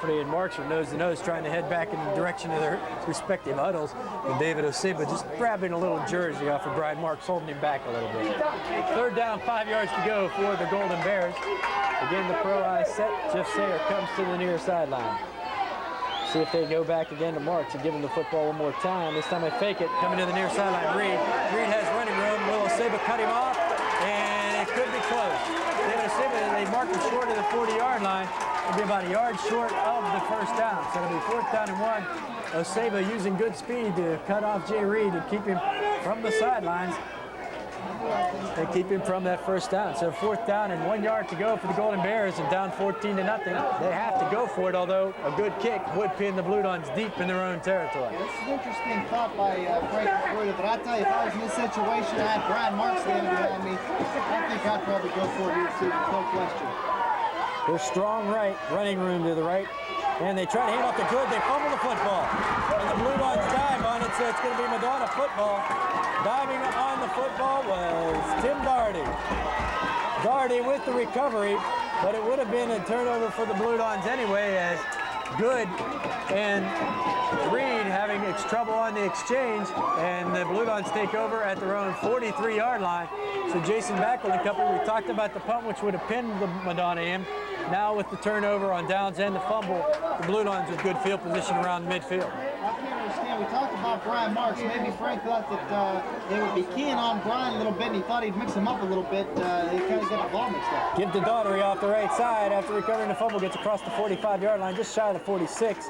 And Marks are nose to nose trying to head back in the direction of their respective huddles. And David Oseba just grabbing a little jersey off of Brian Marks, holding him back a little bit. Third down, 5 yards to go for the Golden Bears. Again, the pro eye set. Jeff Sayer comes to the near sideline. See if they go back again to Marks and give him the football one more time. This time they fake it, coming to the near sideline. Reed has running room. Will Oseba cut him off, and it could be close. David Oseba, they mark him short of the 40-yard line. It'll be about a yard short of the first down. So it'll be 4th down and 1. Oseba using good speed to cut off Jay Reed and keep him from the sidelines. They keep him from that first down. So 4th down and 1 yard to go for the Golden Bears and down 14-0. They have to go for it, although a good kick would pin the Blue Dons deep in their own territory. This is an interesting thought by Frank Rueda, but I tell you, if I was in this situation, I had Brian Marks standing behind me, I think I'd probably go for it here, too, no question. They're strong right, running room to the right, and they try to hand off to Good. They fumble the football, and the Blue Dons dive on it, so it's going to be Madonna football. Diving on the football was Tim Daugherty. Daugherty with the recovery, but it would have been a turnover for the Blue Dons anyway, as Good and Reed having trouble on the exchange, and the Blue Dons take over at their own 43-yard line. So Jason Backel and company, we talked about the punt, which would have pinned the Madonna in. Now with the turnover on downs and the fumble, the Blue Dons with good field position around midfield. I can't understand. We talked about Brian Marks. Maybe Frank thought that they would be keying on Brian a little bit, and he thought he'd mix him up a little bit. They kind of got the ball mixed up. Give to Daugherty off the right side after recovering the fumble, gets across the 45-yard line, just shy of the 46.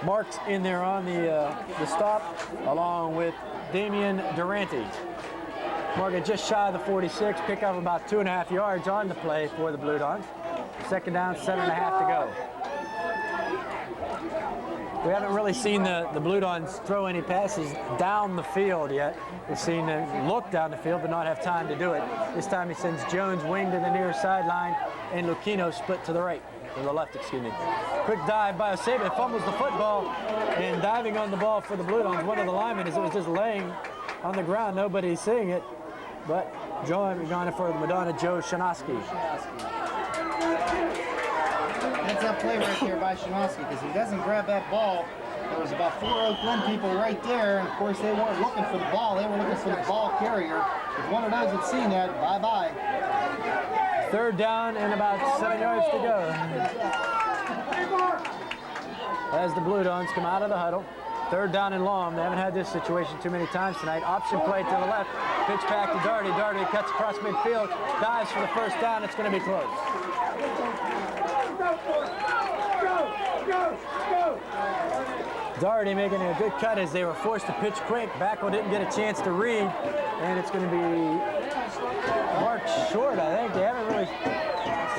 Marks in there on the stop, along with Damian Durante. Morgan just shy of the 46, pick up about 2.5 yards on the play for the Blue Dons. 2nd down, 7.5 to go. We haven't really seen the Blue Dons throw any passes down the field yet. We've seen them look down the field but not have time to do it. This time he sends Jones wing to the near sideline and Lucchino split to the right, or the left, excuse me. Quick dive by Oseba, fumbles the football, and diving on the ball for the Blue Dons, one of the linemen, as it was just laying on the ground. Nobody's seeing it, but going for the Madonna, Joe Shanoski. That's that play right there by Shanoski, because he doesn't grab that ball. There was about 4 Glen people right there, and of course they weren't looking for the ball, they were looking for the ball carrier. If one of those had seen that, bye-bye. 3rd down and about 7 yards to go. As the Blue Dons come out of the huddle. 3rd down and long. They haven't had this situation too many times tonight. Option play to the left. Pitch back to Daugherty. Daugherty cuts across midfield. Dives for the 1st down. It's going to be close. Daugherty making a good cut as they were forced to pitch quick. Backel didn't get a chance to read. And it's going to be marked short, I think. They haven't really...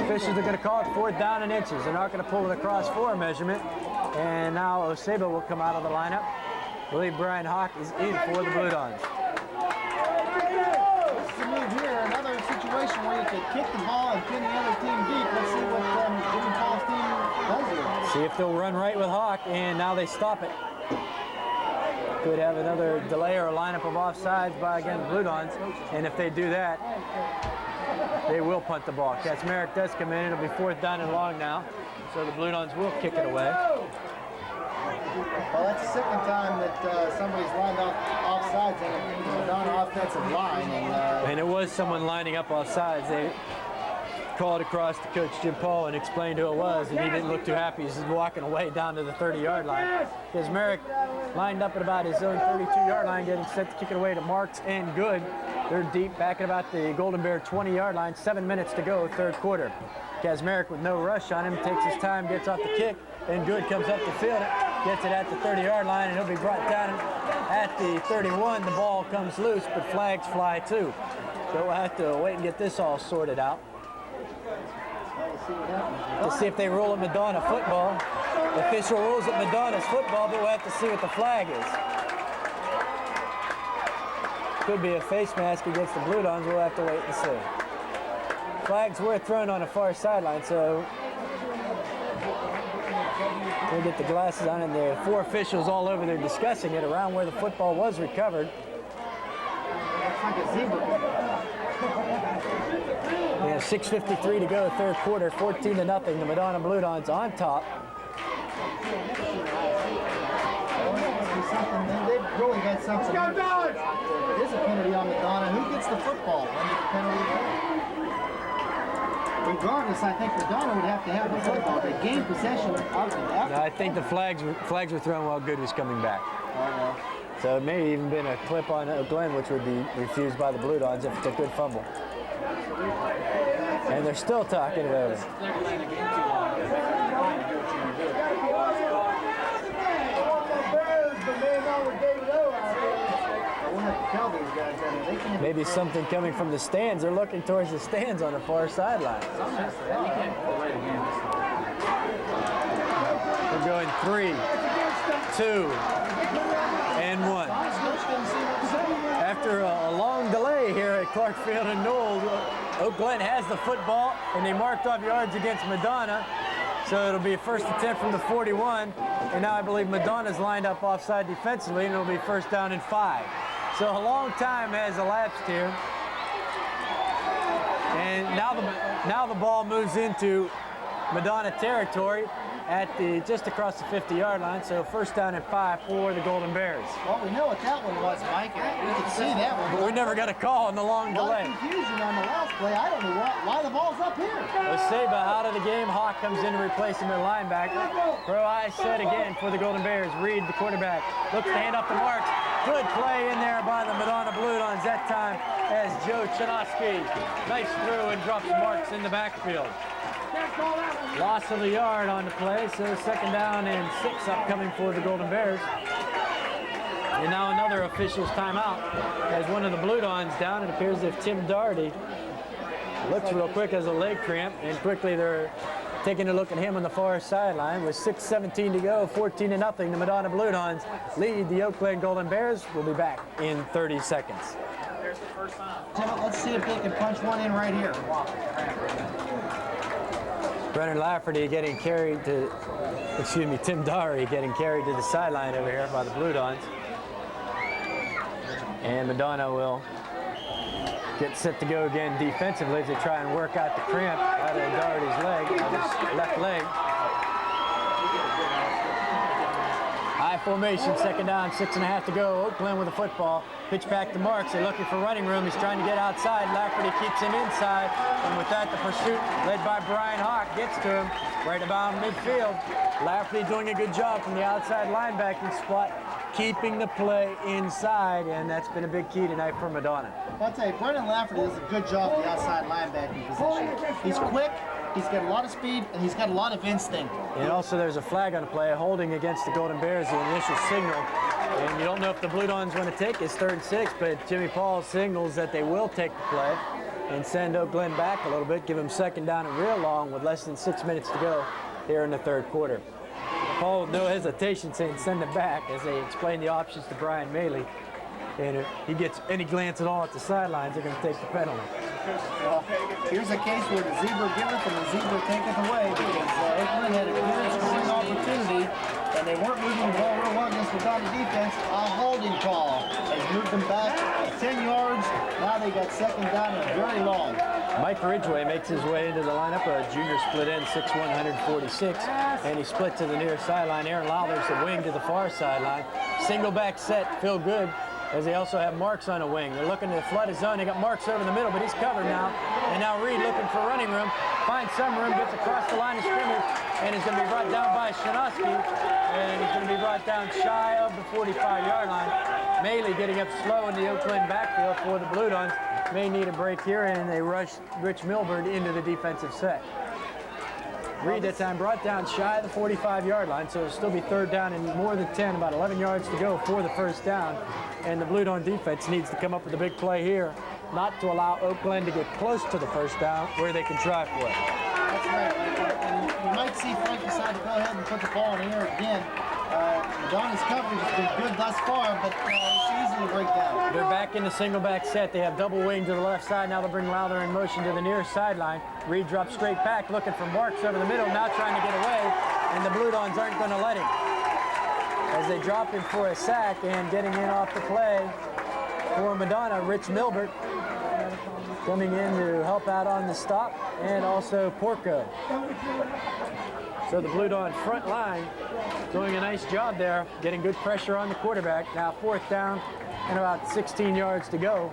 Officials are going to call it 4th down and inches. They're not going to pull it across 4 measurement. And now Oseba will come out of the lineup. I believe Brian Hawk is in for the Blue Dons. This is a move here, another situation where you could kick the ball and pin the other team deep. Let's see what Jimmy Paul's team does here. See if they'll run right with Hawk, and now they stop it. Could have another delay or a lineup of offsides by, again, the Blue Dons. And if they do that, they will punt the ball. Kaczmarek does come in. It'll be 4th down and long now. So the Blue Dons will kick it away. Well, that's the 2nd time that somebody's lined up offsides in the Madonna offensive line. And it was someone lining up offsides. They called across to Coach Jim Paul and explained who it was, and he didn't look too happy. He's just walking away down to the 30-yard line. Kaczmarek lined up at about his own 32-yard line, getting set to kick it away to Marks and Good. They're deep back at about the Golden Bear 20-yard line. 7 minutes to go, 3rd quarter. Kaczmarek with no rush on him, takes his time, gets off the kick, and Good comes up the field, gets it at the 30-yard line, and he'll be brought down at the 31. The ball comes loose, but flags fly too. So we'll have to wait and get this all sorted out to see if they rule at Madonna football. The official rules at Madonna's football, but we'll have to see what the flag is. Could be a face mask against the Blue Dons. We'll have to wait and see. Flags were thrown on the far sideline, so we'll get the glasses on, and there are 4 officials all over there discussing it around where the football was recovered. Looks like a zebra. We have 6:53 to go, 3rd quarter, 14-0. The Madonna Blue Dons on top. something. There is a penalty on Madonna. Who gets the football? When the penalty? Regardless, I think Madonna would have to have the football. They gain possession of it after. No, I think the flags were thrown while Good was coming back. So it may even been a clip on Glen, which would be refused by the Blue Dons if it's a good fumble. And they're still talking it over. Maybe something coming from the stands. They're looking towards the stands on the far sideline. We're going 3, 2, and 1. After a long delay here at Clark Field and Knowles, Oak Glen has the football, and they marked off yards against Madonna. So it'll be a first attempt from the 41. And now I believe Madonna's lined up offside defensively, and it'll be first down and 5. So a long time has elapsed here. And now the ball moves into Madonna territory at just across the 50-yard line. So first down and 5 for the Golden Bears. Well, we know what that one was, Mike. We could see that one. But we never got a call on the long delay. A lot of confusion on the last play. I don't know why the ball's up here. Oseba out of the game. Hawk comes in to replace him at linebacker. Pro eye set again for the Golden Bears. Reed, the quarterback, looks to hand off the Marks. Good play in there by the Madonna Blue Dons that time as Joe Chinoski. Nice throw and drops Marks in the backfield. Loss of the yard on the play, so second down and 6 upcoming for the Golden Bears. And now another official's timeout as one of the Blue Dons down. It appears as if Tim Doherty looks real quick as a leg cramp, and quickly they're taking a look at him on the far sideline. With 6:17 to go, 14-0, the Madonna Blue Dons lead the Oak Glen Golden Bears. We'll be back in 30 seconds. Let's see if they can punch one in right here. Brennan Lafferty getting carried to, Tim Doherty getting carried to the sideline over here by the Blue Dons. And Madonna will get set to go again defensively as they try and work out the cramp out of Doherty's leg, out of his left leg. High formation, second down, 6.5 to go. Oak Glen with the football. Pitch back to Marks. They're looking for running room. He's trying to get outside. Lafferty keeps him inside. And with that, the pursuit led by Brian Hawk gets to him right about midfield. Lafferty doing a good job from the outside linebacking spot, keeping the play inside, and that's been a big key tonight for Madonna. I'll tell you, Brennan Lafferty does a good job at the outside linebacking position. He's quick, he's got a lot of speed, and he's got a lot of instinct. And also there's a flag on the play, holding against the Golden Bears, the initial signal. And you don't know if the Blue Dons want to take it. It's 3rd and 6, but Jimmy Paul signals that they will take the play and send Oak Glen back a little bit, give him second down and real long with less than 6 minutes to go here in the 3rd quarter. Paul with no hesitation saying send it back as they explain the options to Brian Maley. And if he gets any glance at all at the sidelines, they're going to take the penalty. Well, here's a case where the zebra giveth and the zebra taketh away, because Oak Glen had a good scoring opportunity, and they weren't moving the ball real well against the Madonna defense. A holding call has moved them back 10 yards. Now they got second down and very long. Mike Ridgway makes his way into the lineup, a junior split end, 6'1", 146, and he split to the near sideline. Aaron Lowther's the wing to the far sideline. Single back set, feel good, as they also have Marks on a wing. They're looking to flood his zone. They got Marks over the middle, but he's covered now. And now Reed looking for running room, finds some room, gets across the line of scrimmage, and is going to be brought down by Chinoski, and he's going to be brought down shy of the 45-yard line. Maley getting up slow in the Oak Glen backfield for the Blue Dons. May need a break here, and they rush Rich Milburn into the defensive set. Reed that time brought down shy of the 45-yard line, so it'll still be 3rd down and more than 10, about 11 yards to go for the first down. And the Blue Don defense needs to come up with a big play here, not to allow Oak Glen to get close to the first down where they can try for it. That's right. And you might see Frank decide to go ahead and put the ball in the air again. Madonna's coverage has been good thus far, but it's easy to break down. They're back in the single back set. They have double wing to the left side. Now they'll bring Lowther in motion to the near sideline. Reed drops straight back, looking for Marks over the middle, now trying to get away, and the Blue Dons aren't going to let him. As they drop him for a sack, and getting in off the play for Madonna, Rich Milbert coming in to help out on the stop, and also Porco. So the Blue Dawn front line doing a nice job there, getting good pressure on the quarterback. Now 4th down and about 16 yards to go.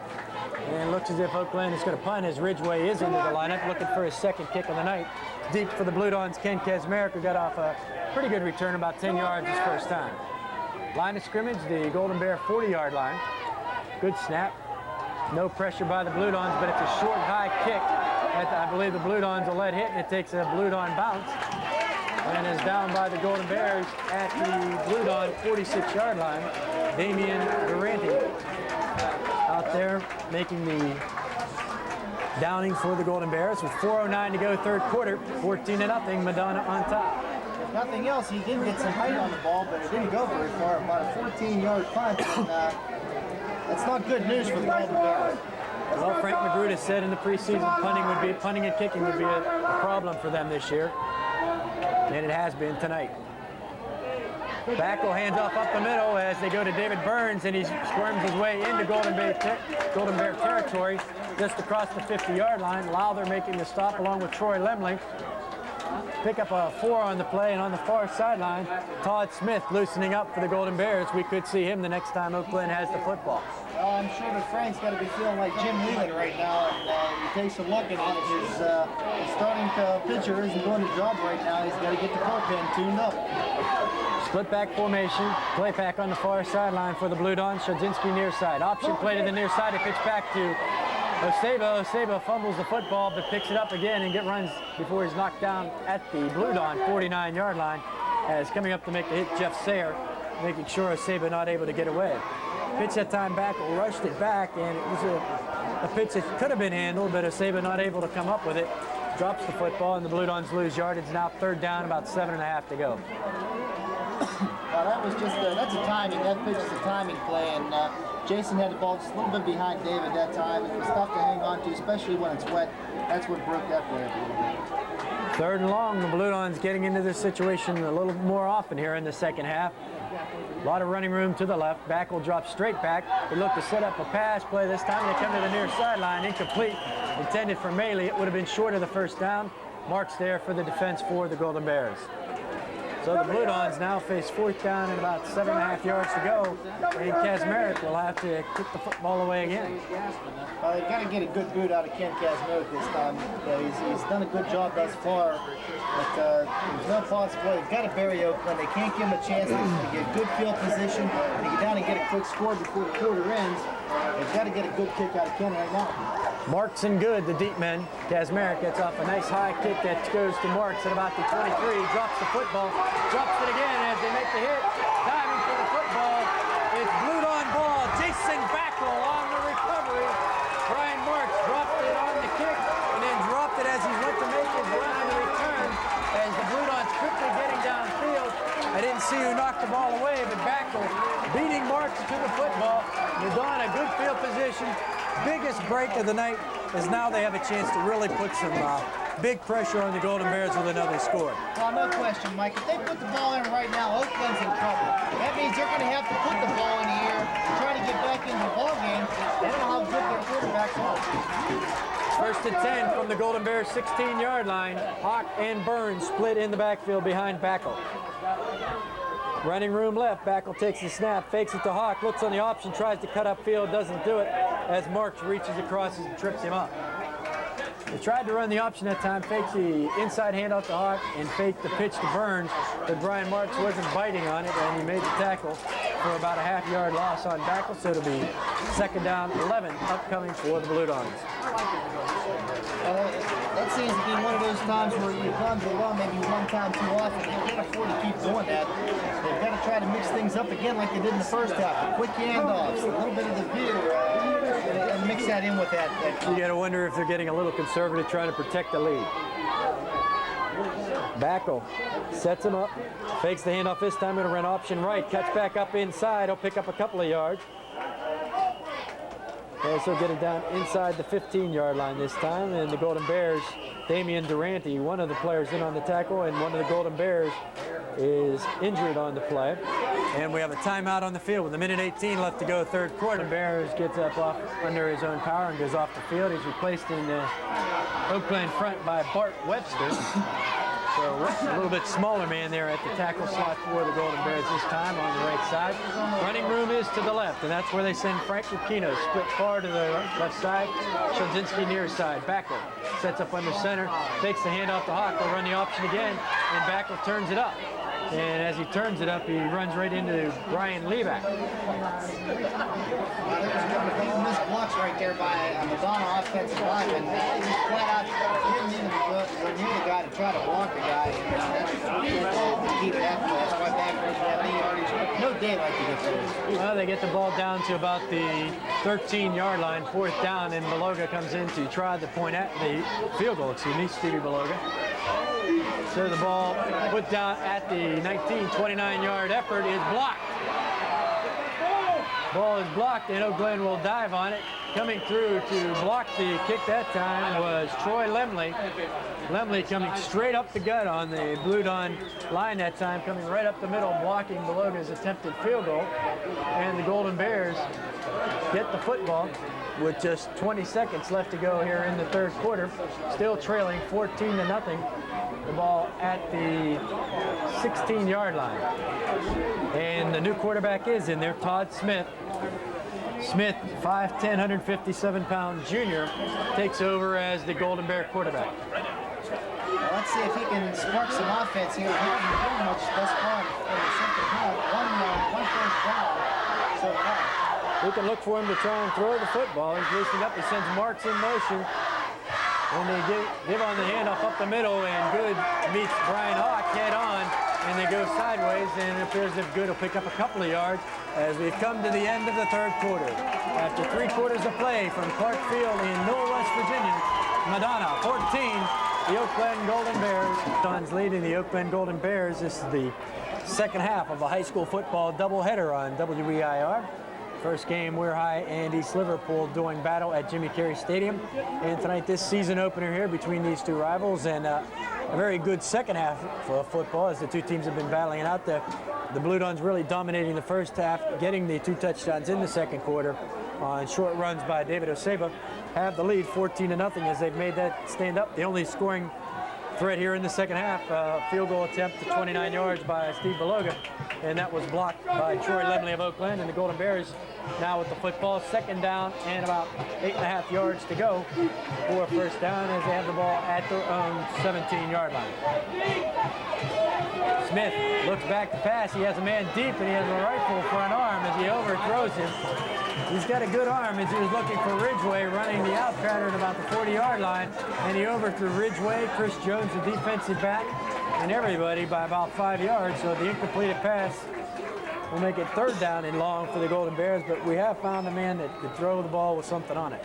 And it looks as if Oak Glen is going to punt as Ridgeway is into the lineup, looking for his 2nd kick of the night. Deep for the Blue Dawns, Ken Kaczmarek, who got off a pretty good return, about 10 yards his first time. Line of scrimmage, the Golden Bear 40-yard line. Good snap. No pressure by the Blue Dawns, but it's a short, high kick. I believe the Blue Dawns will let hit, and it takes a Blue Dawn bounce. And is down by the Golden Bears at the Blue Dawn 46-yard line. Damian Durante out there making the downing for the Golden Bears with 4:09 to go, 3rd quarter, 14-0, Madonna on top. If nothing else, he did get some height on the ball, but it didn't go very far. About a 14-yard punt, and that's not good news for the Golden Bears. Well, Frank Magruder said in the preseason punting and kicking would be a problem for them this year, and it has been tonight. Backel hands off up the middle as they go to David Burns, and he squirms his way into Golden Bear territory just across the 50-yard line. Lowther making the stop along with Troy Lemley. Pick up a 4 on the play, and on the far sideline, Todd Smith loosening up for the Golden Bears. We could see him the next time Oak Glen has the football. Well, I'm sure that Frank's got to be feeling like Jim Leland right now, and he takes a look at his starting pitcher isn't doing the job right now. He's got to get the bullpen tuned up. Split back formation, play pack on the far sideline for the Blue Dawns. Shadzinski near side. Option play to the near side. It pitch back to Oseba. Oseba fumbles the football, but picks it up again and runs before he's knocked down at the Blue Dawn 49-yard line. As coming up to make the hit, Jeff Sayer, making sure Oseba not able to get away. Pitch that time back, rushed it back, and it was a pitch that could have been handled, but Oseba not able to come up with it. Drops the football, and the Blue Dawns lose yardage. Now 3rd down, about 7.5 to go. Well, that was just that's a timing. That pitch is a timing play, and Jason had the ball just a little bit behind David that time. It was tough to hang on to, especially when it's wet. That's what broke that play up a little bit. 3rd and long. The Blue Dawns getting into this situation a little more often here in the second half. A lot of running room to the left. Back will drop straight back. They look to set up a pass play this time. They come to the near sideline. Incomplete. Intended for Maley. It would have been short of the 1st down. Marks there for the defense for the Golden Bears. So the Blue Dawns now face 4th down and about 7.5 yards to go. And Kaczmarek will have to kick the football away again. They've got to get a good boot out of Ken Kaczmarek this time. He's done a good job thus far, but there's no possibility. They've got to bury Oak Glen. They can't give him a chance to get good field position and to get down and get a quick score before the quarter ends. They've got to get a good kick out of Ken right now. Marks and good, the deep men. Kaczmarek gets off a nice high kick that goes to Marks at about the 23. Drops the football, drops it again as they make the hit. Diving for the football. It's Blue Dawn ball. Jason Backel on the recovery. Brian Marks dropped it on the kick and then dropped it as he went to make his run on the return. As the Blue Dawns quickly getting downfield. I didn't see who knocked the ball away, but Backel beating Marks to the football. Madonna, good field position. Biggest break of the night is now they have a chance to really put some big pressure on the Golden Bears with another score. Well, no question, Mike. If they put the ball in right now, Oak Glen's in trouble. That means they're going to have to put the ball in the air and try to get back into the ball game. They don't know how good their quarterbacks are. 1st and 10 from the Golden Bears 16-yard line. Hawk and Burns split in the backfield behind Backel. Running room left. Backel takes the snap, fakes it to Hawk, looks on the option, tries to cut upfield, doesn't do it as Marks reaches across and trips him up. They tried to run the option that time, faked the inside handoff to Hawk and faked the pitch to Burns, but Brian Marks wasn't biting on it, and he made the tackle for about a half-yard loss on Backel, so it'll be 2nd down, 11 upcoming for the Blue Dawns. That seems to be one of those times where you've gone to run maybe one time too often. They can't afford to keep doing that. They've got to try to mix things up again like they did in the first half. The quick handoffs, a little bit of the veer, and mix that in with that. You got to wonder if they're getting a little conservative trying to protect the lead. Backel sets him up, fakes the handoff this time, going to run option right, cuts back up inside, he'll pick up a couple of yards. Also get it down inside the 15-yard line this time, and the Golden Bears, Damian Durante, one of the players in on the tackle, and one of the Golden Bears is injured on the play. And we have a timeout on the field with 1:18 left to go, 3rd quarter. Bears gets up off under his own power and goes off the field. He's replaced in the Oak Glen front by Bart Webster. So a little bit smaller man there at the tackle slot for the Golden Bears this time on the right side. Running room is to the left, and that's where they send Frank Lucchino. Split far to the left side. Szonczynski near side. Backel sets up under center. Fakes the handoff to Hawk. Will run the option again, and Backel turns it up. And as he turns it up, he runs right into Brian Lieback. Missed blocks right there by Madonna offensive lineman. He just flat out didn't even go near the guy to try to block the guy. That's keep that. That's why backwards have any yardage. No daylight to get through. Well, they get the ball down to about the 13-yard line, 4th down, and Beloga comes in to try the point at the field goal. Stevie Beloga. So the ball put down at the 29-yard effort is blocked. Ball is blocked, and Glen will dive on it. Coming through to block the kick that time was Troy Lemley. Lemley coming straight up the gut on the Blue Dawn line that time, coming right up the middle, blocking Beloga's attempted field goal. And the Golden Bears get the football with just 20 seconds left to go here in the third quarter. Still trailing 14-0. The ball at the 16-yard line. And the new quarterback is in there, Todd Smith. Smith, 5'10", 157-pound junior, takes over as the Golden Bear quarterback. Well, let's see if he can spark some offense here. He hasn't done much thus far in the second half. One first down so far. We can look for him to try and throw the football. He's loosening up. He sends Marks in motion. And they give on the handoff up the middle, and Good meets Brian Hawk head on, and they go sideways, and it appears as if Good will pick up a couple of yards as we've come to the end of the third quarter. After 3 quarters of play from Clark Field in Newell, West Virginia, Madonna 14, the Oak Glen Golden Bears. Don's leading the Oak Glen Golden Bears. This is the second half of a high school football doubleheader on WEIR. First game, Weir High and East Liverpool doing battle at Jimmy Carey Stadium. And tonight, this season opener here between these two rivals, and a very good second half for football as the two teams have been battling it out. The Blue Dons really dominating the first half, getting the 2 touchdowns in the second quarter on short runs by David Oseba. Have the lead 14-0 as they've made that stand up. The only scoring threat here in the second half, field goal attempt to 29 yards by Steve Beloga, and that was blocked by Troy Lemley of Oak Glen. And the Golden Bears now with the football, second down and about 8.5 yards to go for a first down as they have the ball at their own 17-yard line. Smith looks back to pass. He has a man deep, and he has a rifle for an arm as he overthrows him. He's got a good arm as he was looking for Ridgway running the out pattern at about the 40-yard line, and he overthrew Ridgway, Chris Jones, the defensive back, and everybody by about 5 yards. So the incompleted pass will make it third down and long for the Golden Bears, but we have found a man that could throw the ball with something on it.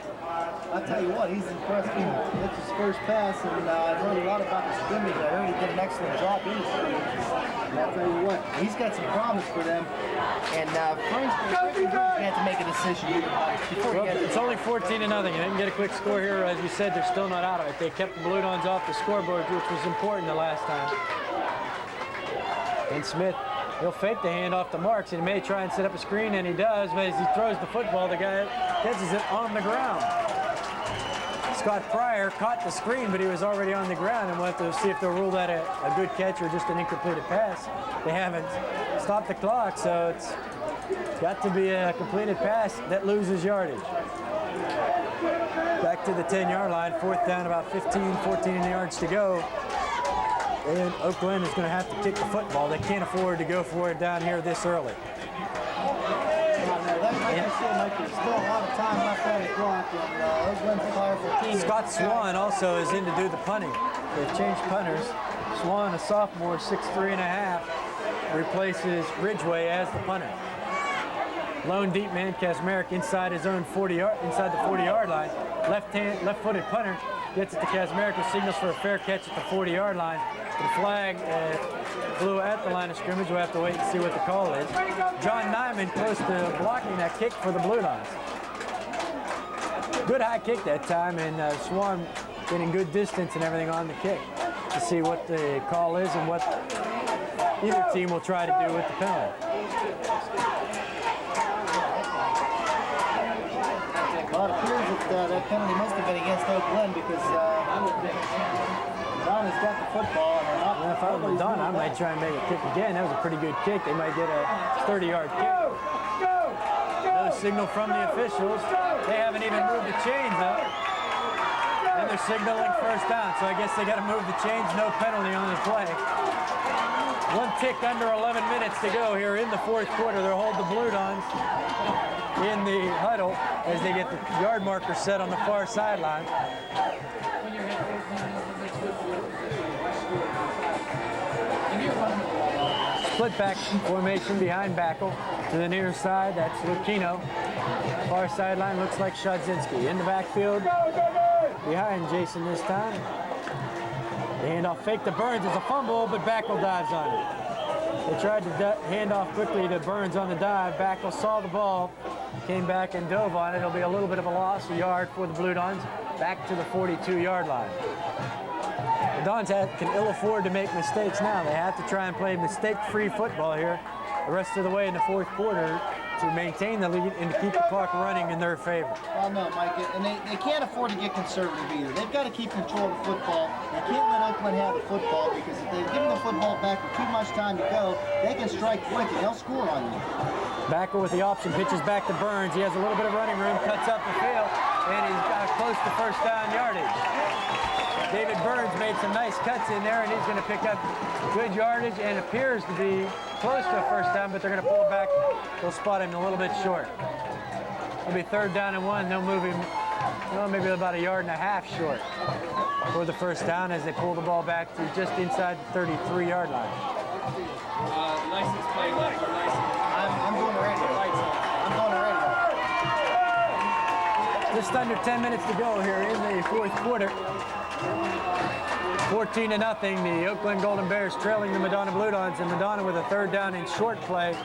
I'll tell you what, he's impressed me. That's his first pass, and I've heard a lot about the scrimmage. I heard he did an excellent job in the scrimmage. And I'll tell you what, he's got some promise for them. And Frank's going to have to make a decision before he gets it's only 14-0. They didn't get a quick score here. As you said, they're still not out of it. They kept the Blue Dons off the scoreboard, which was important the last time. And Smith, he'll fake the handoff to Marks, and he may try and set up a screen, and he does, but as he throws the football, the guy catches it on the ground. Scott Pryor caught the screen, but he was already on the ground, and we'll have to see if they'll rule that a good catch or just an incompleted pass. They haven't stopped the clock, so it's got to be a completed pass that loses yardage. Back to the 10-yard line, fourth down, about 14 yards to go. And Oak Glen is going to have to kick the football. They can't afford to go for it down here this early. There's still a lot of time left on the clock, and Oak Glen's a powerful team. Scott Swan also is in to do the punting. They've changed punters. Swan, a sophomore, 6'3½", replaces Ridgway as the punter. Lone deep man, Kazmarek, inside his own 40-yard, inside the 40-yard line. Left-footed punter gets it to Kazmarek, who signals for a fair catch at the 40-yard line. The flag flew at the line of scrimmage. We'll have to wait and see what the call is. John Nyman close to blocking that kick for the Blue Dons. Good high kick that time, and Swan getting good distance and everything on the kick to see what the call is and what either team will try to do with the penalty. Well, it appears that that penalty must have been against Oak Glen because Madonna's got the football, and they're not. If I were Madonna, I might try and make a kick again. That was a pretty good kick. They might get a 30-yard kick. No signal from the officials. They haven't even moved the chains up. And they're signaling first down, so I guess they got to move the chains. No penalty on the play. One tick under 11 minutes to go here in the fourth quarter. They'll hold the Blue Dons in the huddle as they get the yard marker set on the far sideline. Split back formation behind Backel. To the near side, that's Lucchino. Far sideline looks like Shadzinski. In the backfield, behind Jason this time. The handoff fake to Burns. It's a fumble, but Backel dives on it. They tried to hand off quickly to Burns on the dive. Backel saw the ball, came back and dove on it. It'll be a little bit of a loss, a yard for the Blue Dons, back to the 42-yard line. The Dons can ill afford to make mistakes now. They have to try and play mistake-free football here the rest of the way in the fourth quarter to maintain the lead and to keep the clock running in their favor. Well, no, Mike, and they can't afford to get conservative either. They've got to keep control of the football. They can't let Oakland have the football because if they give them the football back with too much time to go, they can strike quick and they'll score on you. Backel with the option, pitches back to Burns. He has a little bit of running room, cuts up the field, and he's got close to first down yardage. David Burns made some nice cuts in there, and he's going to pick up good yardage and appears to be close to a first down, but they're going to pull back. They'll spot him a little bit short. It'll be 3rd down and 1. They'll move him, well, maybe about a yard and a half short for the first down as they pull the ball back to just inside the 33-yard line. License plate left or license? I'm doing the radio. Lights on. I'm doing the radio. Just under 10 minutes to go here in the fourth quarter. 14-0, the Oakland Golden Bears trailing the Madonna Blue Dons, and Madonna with a 3rd down and short play,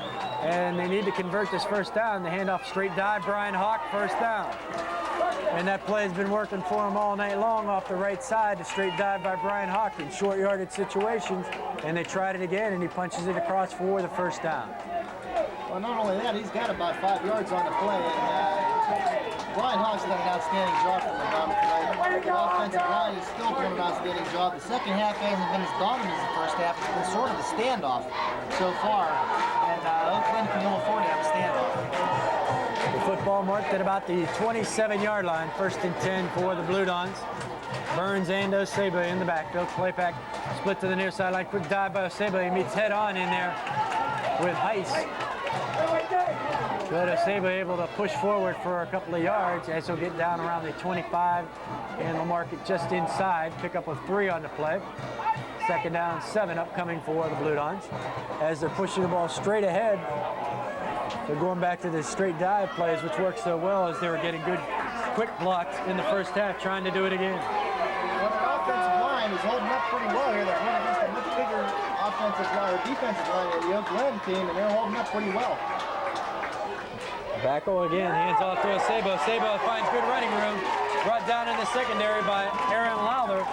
and they need to convert this first down. The handoff, straight dive, Brian Hawk, first down. And that play has been working for him all night long off the right side. A straight dive by Brian Hawk in short yardage situations, and they tried it again, and he punches it across for the first down. Well, not only that, he's got about 5 yards on the play, and Brian Hawk's done an outstanding job for Madonna tonight. The offensive line is still doing an outstanding job. The second half hasn't been as dominant as the first half. It's been sort of a standoff so far, and Oakland can ill afford to have a standoff. The football marked at about the 27-yard line, 1st and 10 for the Blue Dons. Burns and Oseba in the backfield. Play back, split to the near sideline. Quick dive by Oseba. He meets head on in there with Heiss. But Oseba able to push forward for a couple of yards as he'll get down around the 25, and they'll mark it just inside. Pick up with 3 on the play. 2nd down, 7 upcoming for the Blue Dons as they're pushing the ball straight ahead. They're going back to the straight dive plays, which worked so well as they were getting good quick blocks in the first half, trying to do it again. Well, the offensive line is holding up pretty well here. They're going against a much bigger offensive line or defensive line of the Oak Glen team, and they're holding up pretty well. Backel again, hands off to Oseba. Oseba finds good running room, brought down in the secondary by Aaron Lowther.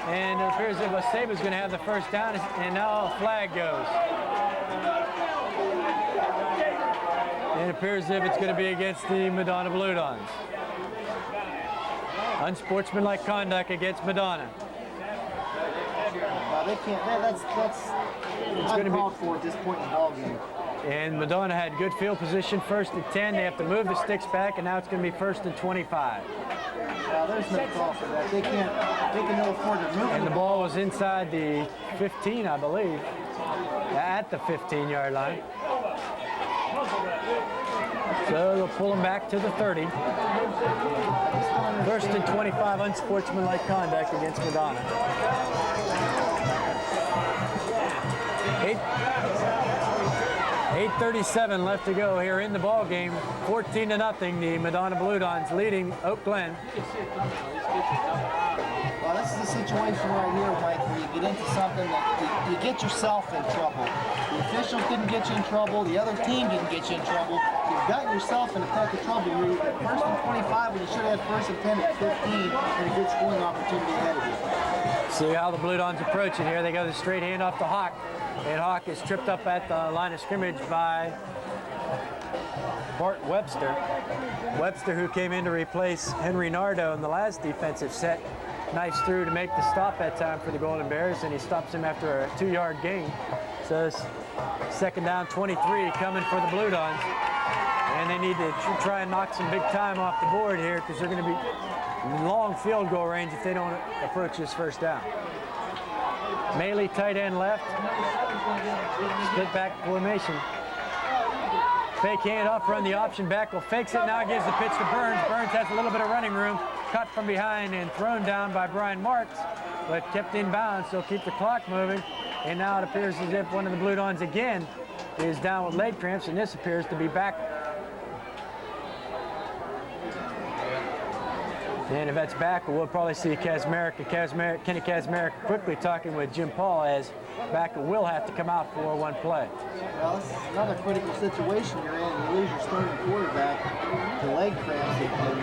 And it appears that Oseba's going to have the first down, and now a flag goes. It appears as if it's going to be against the Madonna Blue Dons. Unsportsmanlike conduct against Madonna. They can't. That's uncalled for at this point in the ball game. And Madonna had good field position, 1st and 10. They have to move the sticks back, and now it's going to be 1st and 25. There's no call for that. They can ill afford to move. And the ball was inside the 15, I believe, at the 15-yard line. So they'll pull them back to the 30. 1st and 25, unsportsmanlike conduct against Madonna. 8:37 left to go here in the ball game. 14-0, the Madonna Blue Dons leading Oak Glen. Well, this is a situation right here, Mike, where you get into something that you get yourself in trouble. The officials didn't get you in trouble. The other team didn't get you in trouble. You've gotten yourself in a peck of trouble here. You've got 1st and 25 when you should have 1st and 10 at 15 and a good scoring opportunity ahead of you. See how the Blue Dons approach it here. They go the straight hand off to Hawk. And Hawk is tripped up at the line of scrimmage by Bart Webster. Webster, who came in to replace Henry Nardo in the last defensive set, knifes through to make the stop that time for the Golden Bears, and he stops him after a 2-yard gain. So it's second down 23 coming for the Blue Dons. And they need to try and knock some big time off the board here because they're going to be in long field goal range if they don't approach this first down. Maley, tight end left. Split back formation. Fake handoff, run the option back. Will fakes it, now gives the pitch to Burns. Burns has a little bit of running room. Cut from behind and thrown down by Brian Marks, but kept in bounds. So keep the clock moving. And now it appears as if one of the Blue Dons again is down with leg cramps, and this appears to be back. And if that's back, we'll probably see Kenny Kazmarek quickly talking with Jim Paul, as Backer will have to come out for one play. Well, this is another critical situation you're in. You lose your starting quarterback to leg cramps. And,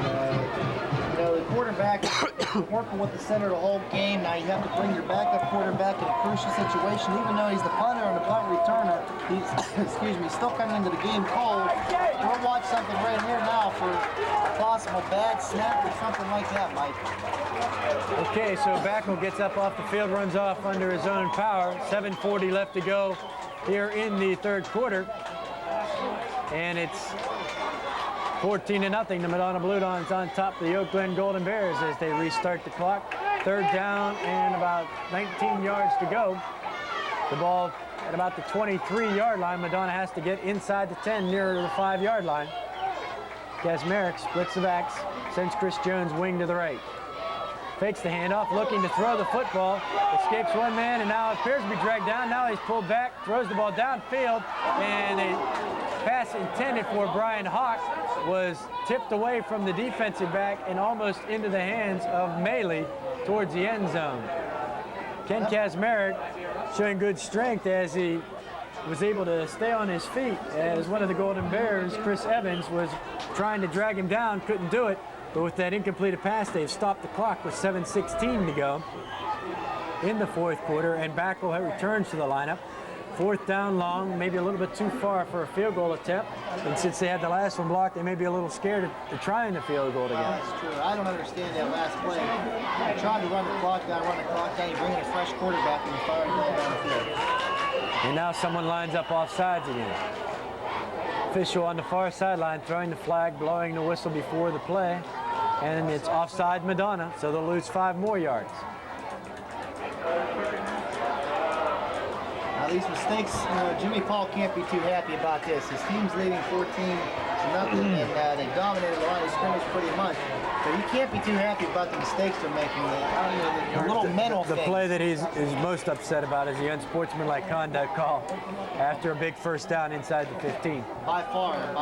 you know, the quarterback is working with the center the whole game. Now you have to bring your backup quarterback in a crucial situation. Even though he's the punter and the punt returner, he's, still coming into the game cold. We'll watch something right here now for a possible bad snap or something like that, Mike. Okay, so Backel gets up off the field, runs off under his own power. 7:40 left to go here in the third quarter. And it's 14-0. The Madonna Blue Dons on top of the Oak Glen Golden Bears as they restart the clock. Third down and about 19 yards to go. The ball at about the 23-yard line. Madonna has to get inside the 10, nearer to the 5-yard line. Kazmarek splits the backs, sends Chris Jones wing to the right. Fakes the handoff, looking to throw the football. Escapes one man, and now appears to be dragged down. Now he's pulled back, throws the ball downfield, and a pass intended for Brian Hawk was tipped away from the defensive back and almost into the hands of Maley towards the end zone. Ken Kazmarek showing good strength as he was able to stay on his feet, as one of the Golden Bears, Chris Evans, was trying to drag him down, couldn't do it. But with that incompleted pass, they've stopped the clock with 7:16 to go in the fourth quarter, and Backel returns to the lineup. Fourth down long, maybe a little bit too far for a field goal attempt. And since they had the last one blocked, they may be a little scared to trying the field goal again. That's true. I don't understand that last play. You tried to run the clock down, you bring in a fresh quarterback, and you fire the ball down the field. And now someone lines up offsides again. Official on the far sideline throwing the flag, blowing the whistle before the play. And it's offside Madonna, so they'll lose 5 more yards. Now these mistakes, Jimmy Paul can't be too happy about this. His team's leading 14-0, and they dominated the line of scrimmage pretty much. But he can't be too happy about the mistakes they're making. The little mental The things. play that he's most upset about is the unsportsmanlike conduct call after a big first down inside the 15. By far, and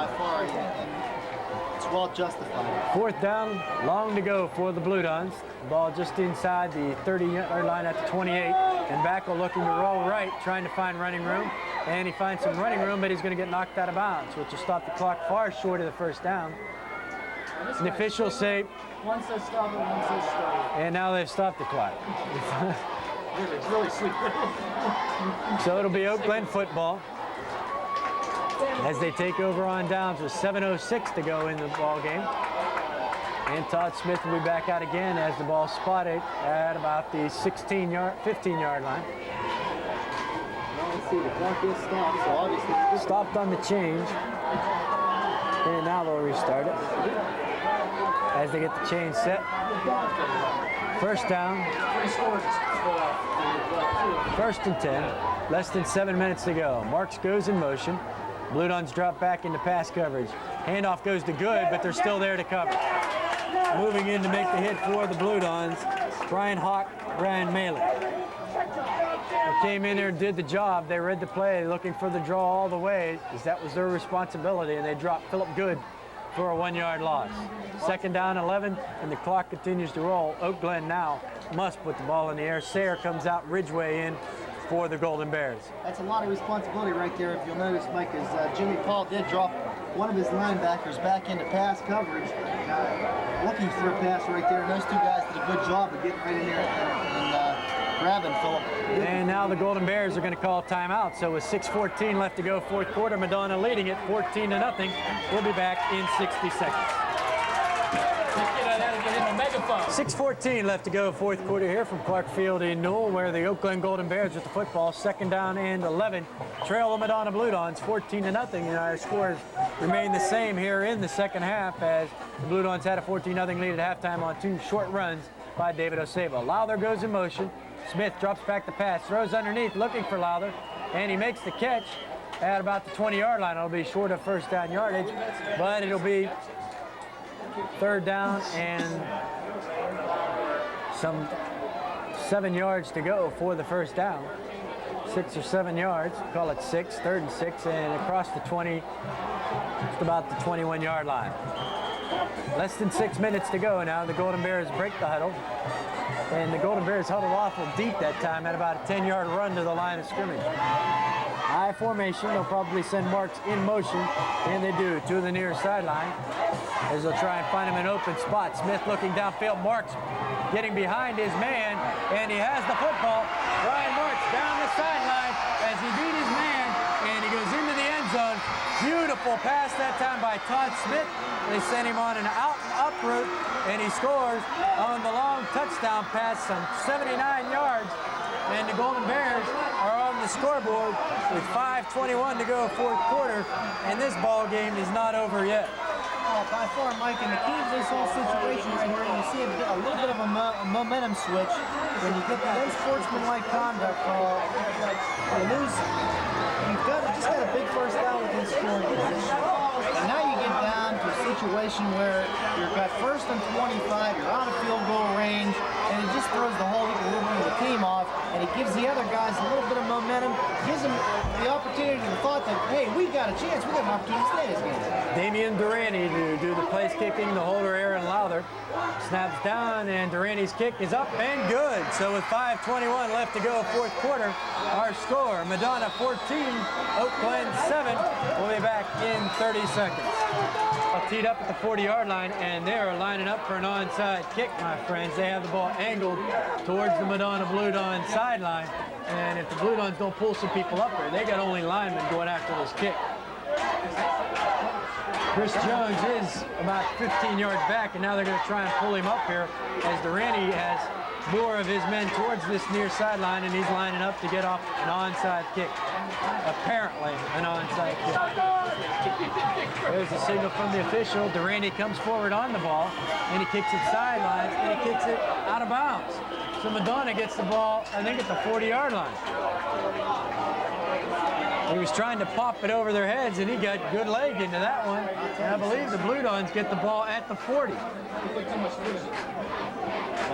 it's well justified. Fourth down, long to go for the Blue Dons. Ball just inside the 30-yard line at the 28. And Backel looking to roll right, trying to find running room. And he finds some running room, but he's going to get knocked out of bounds, which will stop the clock far short of the first down. And the officials say, One says stop and one says start. and now they've stopped the clock. It's really sweet. So it'll be Oak Glen football as they take over on downs with 7:06 to go in the ball game. And Todd Smith will be back out again as the ball spotted at about the 15-yard line. Well, let's see, the clock is stopped, so obviously Stopped on the change. And now they'll restart it as they get the change set. First down. 3 scores. First and 10. Less than 7 minutes to go. Marks goes in motion. Blue Dons drop back into pass coverage. Handoff goes to Good, but they're still there to cover. Moving in to make the hit for the Blue Dons, Brian Hawk, Brian Maley. They came in there and did the job. They read the play, looking for the draw all the way, because that was their responsibility, and they dropped Philip Good for a 1-yard loss. Second down, 11, and the clock continues to roll. Oak Glen now must put the ball in the air. Sayre comes out, Ridgeway in for the Golden Bears. that's a lot of responsibility right there. If you'll notice, Mike, is Jimmy Paul did drop one of his linebackers back into pass coverage, looking for a pass right there. And those two guys did a good job of getting right in there and grabbing Philip. And now the Golden Bears are going to call timeout. So with 6:14 left to go, fourth quarter, Madonna leading it 14-0. We'll be back in 60 seconds. that'll get him a megaphone. 6:14 left to go, fourth quarter here from Clark Field in Newell, where the Oak Glen Golden Bears with the football, second down and 11. Trail the Madonna Blue Dons 14-0, and our scores remain the same here in the second half as the Blue Dons had a 14-0 lead at halftime on 2 short runs by David Oseba. Lowther goes in motion. Smith drops back the pass, throws underneath, looking for Lowther, and he makes the catch at about the 20-yard line. It'll be short of first down yardage, but it'll be third down and some 7 yards to go for the first down. 6 or 7 yards, call it 6, third and 6, and across the 20, just about the 21-yard line. Less than 6 minutes to go now. The Golden Bears break the huddle, and the Golden Bears huddled awful deep that time at about a 10-yard run to the line of scrimmage. High formation, they'll probably send Marks in motion, and they do, to the near sideline, as they'll try and find him an open spot. Smith looking downfield, Marks getting behind his man, and he has the football. Ryan Marks down the sideline as he beat his man, and he goes into the end zone. Beautiful pass that time by Todd Smith. They sent him on an out and up route, and he scores on the long touchdown pass, some 79 yards. And the Golden Bears are on the scoreboard with 5:21 to go, fourth quarter, and this ball game is not over yet. By far, Mike, in the key to this whole situation right here, you see a little bit of a momentum switch when you get the unsportsmanlike conduct call. You lose. Just got a big first down within scoring position, and now you get down to a situation where you've got first and 25, you're out of field goal range, and it just throws the whole equilibrium of the team off, and it gives the other guys a little bit of momentum, gives them the opportunity, the thought that, hey, we got a chance, we got an opportunity to stay this game. Damian Durante to do the place kicking, the holder Aaron Lowther. Snaps down, and Durante's kick is up and good. So with 5:21 left to go, fourth quarter, our score, Madonna 14, Oak Glen 7. We'll be back in 30 seconds. Teed up at the 40-yard line, and they are lining up for an onside kick, my friends. They have the ball angled towards the Madonna Blue Don sideline, and if the Blue Dons don't pull some people up there, they got only linemen going after this kick. Chris Jones is about 15 yards back, and now they're going to try and pull him up here as Durante has more of his men towards this near sideline, and he's lining up to get off an onside kick. Apparently an onside kick. There's the signal from the official. Durante comes forward on the ball, and he kicks it sidelines, and he kicks it out of bounds. So Madonna gets the ball, I think, at the 40-yard line. He was trying to pop it over their heads, and he got good leg into that one. And I believe the Blue Dons get the ball at the 40. Well,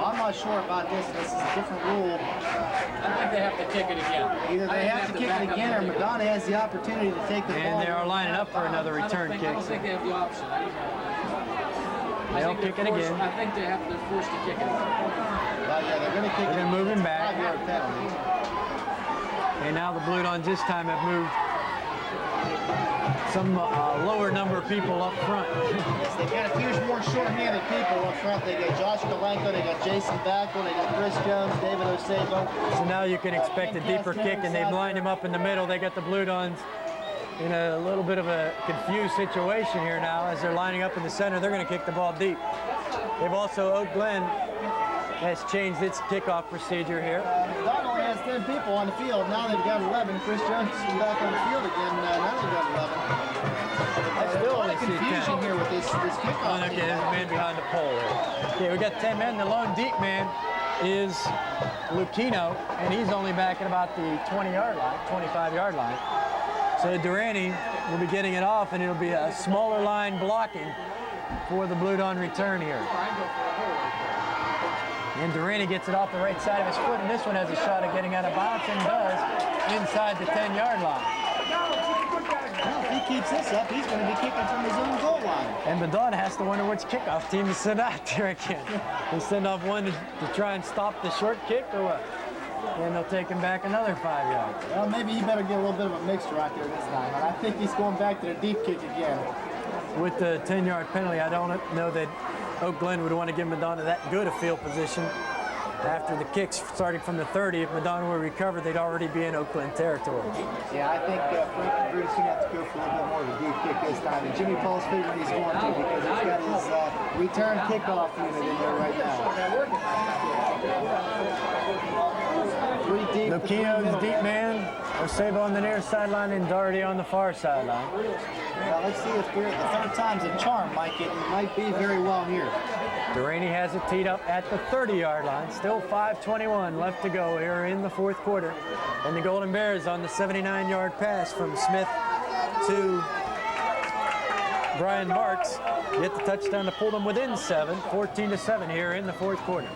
I'm not sure about this. This is a different rule. I think they have to kick it again. Either they have to kick it again, or Madonna has the opportunity to take the ball. And they are lining up for another return kick. I don't think they have the option. They'll kick it again. I think they're forced to kick it again. Well, yeah, they're going to kick it. They're going to move him back. 5-yard penalty. And now the Blue Dons this time have moved some lower number of people up front. Yes, they've got a few more short-handed people up front. They got Josh Kalenko, they got Jason Backel, they got Chris Jones, David Osebo. So now you can expect a deeper kick, and they blind him up in the middle. They got the Blue Dons in a little bit of a confused situation here now as they're lining up in the center. They're going to kick the ball deep. They've also, Oak Glen has changed its kickoff procedure here. Not only has 10 people on the field, now they've got 11. Chris Jones is back on the field again. Now they've got 11. There's a lot of confusion here with this kickoff. Oh, okay, there's a man behind the pole there. Okay, we got 10 men. The lone deep man is Lucchino, and he's only back at about the 20-yard line, 25-yard line. So Durante will be getting it off, and it'll be a smaller line blocking for the Blue Don return here. And Durante gets it off the right side of his foot, and this one has a shot at getting out of bounds, and does, inside the 10-yard line. Well, if he keeps this up, he's going to be kicking from his own goal line. And Madonna has to wonder which kickoff team to send out there again. They send off one to try and stop the short kick, or what? And they'll take him back another 5 yards. Well, maybe he better get a little bit of a mixture out there this time. And I think he's going back to the deep kick again. With the 10-yard penalty, I don't know that Oak Glen would want to give Madonna that good a field position after the kicks starting from the 30. If Madonna were recovered, they'd already be in Oak Glen territory. Yeah, I think Frank Bruce going to have to go for a little bit more of a deep kick this time. And Jimmy Paul's figuring he's going to because he's got his return kickoff unit in there right now. 3 deep. Lucchino's deep man. Osebo on the near sideline and Doherty on the far sideline. Now let's see if we're at the third time's a charm, Mike. It might be very well here. Duraney has it teed up at the 30-yard line. Still 5:21 left to go here in the fourth quarter. And the Golden Bears on the 79-yard pass from Smith to Brian Marks get the touchdown to pull them within 7, 14-7 here in the fourth quarter.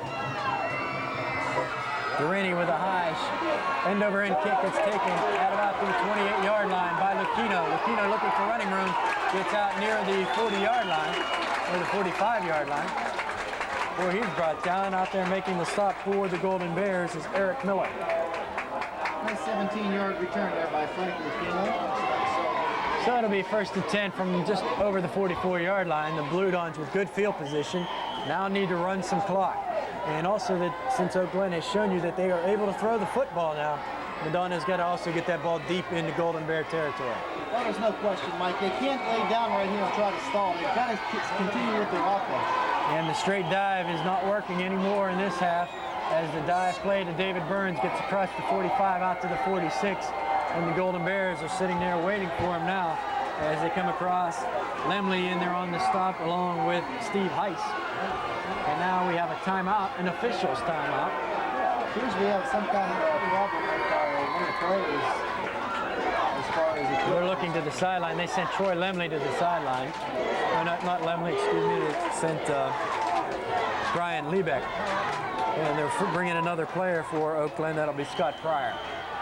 Duraney with a high end-over-end kick. It's taken at about the 28-yard line by Lucchino. Lucchino looking for running room. Gets out near the 40-yard line, or the 45-yard line. Where he's brought down out there making the stop for the Golden Bears is Eric Miller. Nice 17-yard return there by Frank Lucchino. So it'll be 1st and 10 from just over the 44-yard line. The Blue Dons with good field position now need to run some clock. And also that since Oak Glen has shown you that they are able to throw the football now, Madonna's got to also get that ball deep into Golden Bear territory. Well, there's no question, Mike. They can't lay down right here and try to stall. They've got to continue with their offense. And the straight dive is not working anymore in this half as the dive play to David Burns gets across the 45 out to the 46. And the Golden Bears are sitting there waiting for him now as they come across. Lemley in there on the stop along with Steve Heiss. And now we have a timeout, an official's timeout. Appears we have some kind of problem with one of the players as far as They're looking to the sideline. They sent Troy Lemley to the sideline. Oh, not Lemley, excuse me. They sent Brian Liebeck. And they're bringing another player for Oak Glen. That'll be Scott Pryor.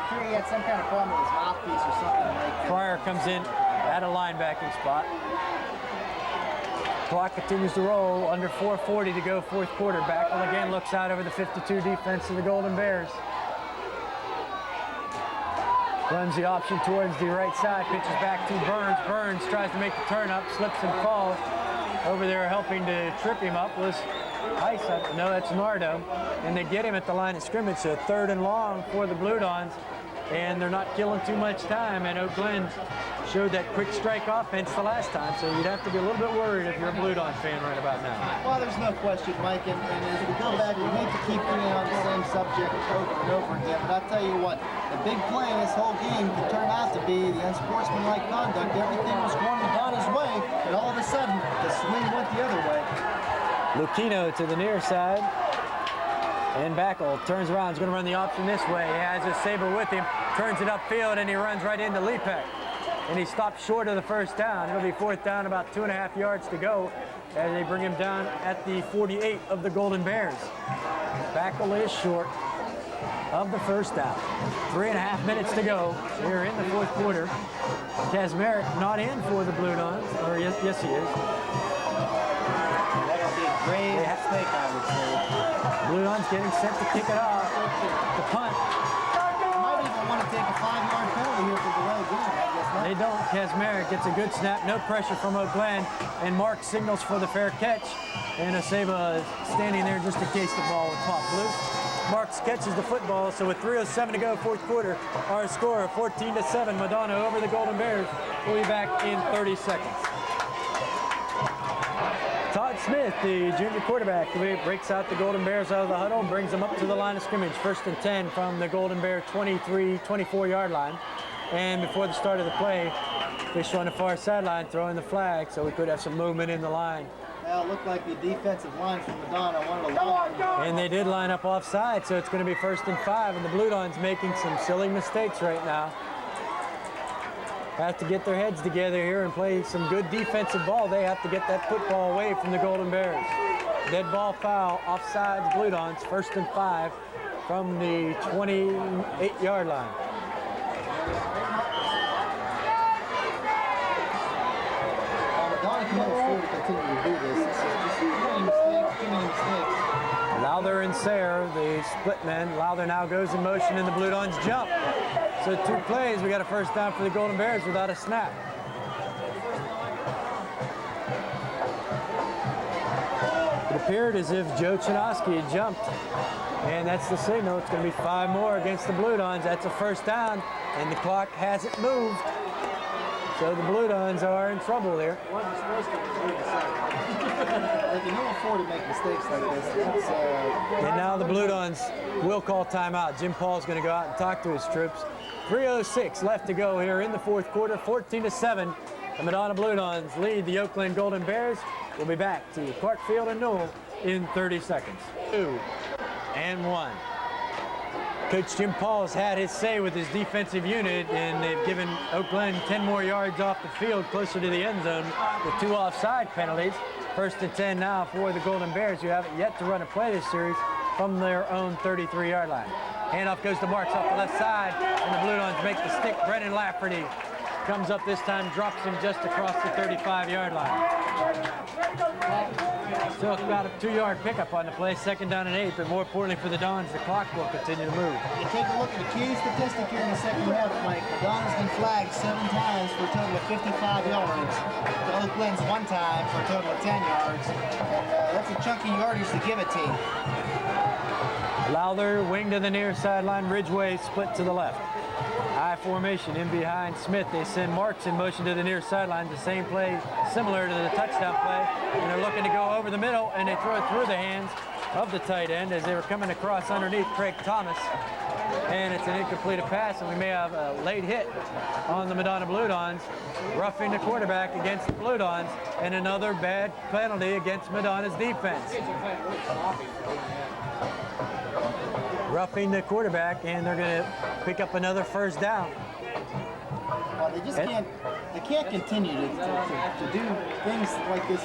Sure he had some kind of problem with his mouthpiece or something like that. Pryor comes in at a linebacking spot. Clock continues to roll. Under 4:40 to go, fourth quarter. Backwell again looks out over the 52 defense of the Golden Bears. Runs the option towards the right side, pitches back to Burns. Burns tries to make the turn up, slips and falls. Over there helping to trip him up was Heiss. No, that's Nardo. And they get him at the line of scrimmage, so 3rd and long for the Blue Dons. And they're not killing too much time. And Oak Glen showed that quick strike offense the last time, so you'd have to be a little bit worried if you're a Blue Don fan right about now. Well, there's no question, Mike, and as we go back, we hate to keep being on the same subject over and over again, but I'll tell you what, the big play in this whole game could turn out to be the unsportsmanlike conduct. Everything was going Madonna's way, and all of a sudden, the swing went the other way. Lucchino to the near side. And Backel turns around, he's going to run the option this way. He has his saber with him, turns it upfield, and he runs right into Lepek. And he stops short of the first down. It'll be 4th down, about 2.5 yards to go as they bring him down at the 48 of the Golden Bears. Backel is short of the first down. 3.5 minutes to go here in the fourth quarter. Kazmarek not in for the Blue Dons, or yes he is. That would be a grave mistake, I would say. Blue Dons getting set to kick it off. The punt. Might even want to take a 5-yard penalty here for delay game, I guess not. They don't. Kazmarek gets a good snap. No pressure from Oak Glen. And Mark signals for the fair catch. And Oseba standing there just in case the ball would pop loose. Marks catches the football. So with 3:07 to go, fourth quarter, our score 14-7. Madonna over the Golden Bears. We'll be back in 30 seconds. Todd Smith, the junior quarterback, breaks out the Golden Bears out of the huddle, brings them up to the line of scrimmage. 1st and 10 from the Golden Bear 24-yard line. And before the start of the play, Fish on the far sideline throwing the flag, so we could have some movement in the line. Well, it looked like the defensive line from Madonna wanted to line. And they did line up offside, so it's going to be 1st and 5, and the Blue Dons making some silly mistakes right now. Have to get their heads together here and play some good defensive ball. They have to get that football away from the Golden Bears. Dead ball foul, offside the Blue Dons, 1st and 5 from the 28-yard line. Madonna can afford to continue to do this. This is just too many mistakes. Lowther and Sayre, the split men. Lowther now goes in motion and the Blue Dons jump. So 2 plays, we got a 1st down for the Golden Bears without a snap. It appeared as if Joe Chinoski had jumped And that's the signal. It's going to be 5 more against the Blue Dons. That's a first down, and the clock hasn't moved. So the Blue Dons are in trouble there. They can no afford to make mistakes like this. And now the Blue Dons will call timeout. Jim Paul's going to go out and talk to his troops. 3:06 left to go here in the fourth quarter. 14-7. The Madonna Blue Dons lead the Oak Glen Golden Bears. We'll be back to Clark Field and Newell in 30 seconds. 2 and 1. Coach Jim Paul's had his say with his defensive unit, and they've given Oak Glen 10 more yards off the field closer to the end zone with 2 offside penalties. 1st and 10 now for the Golden Bears, who haven't yet to run a play this series from their own 33-yard line. Handoff goes to Marks off the left side, and the Blue Dons make the stick. Brennan Lafferty comes up this time, drops him just across the 35-yard line. Still about a 2-yard pickup on the play, 2nd down and 8, but more importantly for the Dons, the clock will continue to move. You take a look at the key statistic here in the second half, Mike. Madonna's been flagged 7 times for a total of 55 yards. Oak Glen's 1 time for a total of 10 yards. And that's a chunky yardage to give a team. Lowther, wing to the near sideline, Ridgeway split to the left. I formation in behind Smith. They send Marks in motion to the near sideline. The same play, similar to the touchdown play. And they're looking to go over the middle, and they throw it through the hands of the tight end as they were coming across underneath Craig Thomas. And it's an incomplete pass, and we may have a late hit on the Madonna Blue Dons, roughing the quarterback against the Blue Dons, and another bad penalty against Madonna's defense. Roughing the quarterback, and they're going to pick up another first down. Well, they just can't continue to do things like this.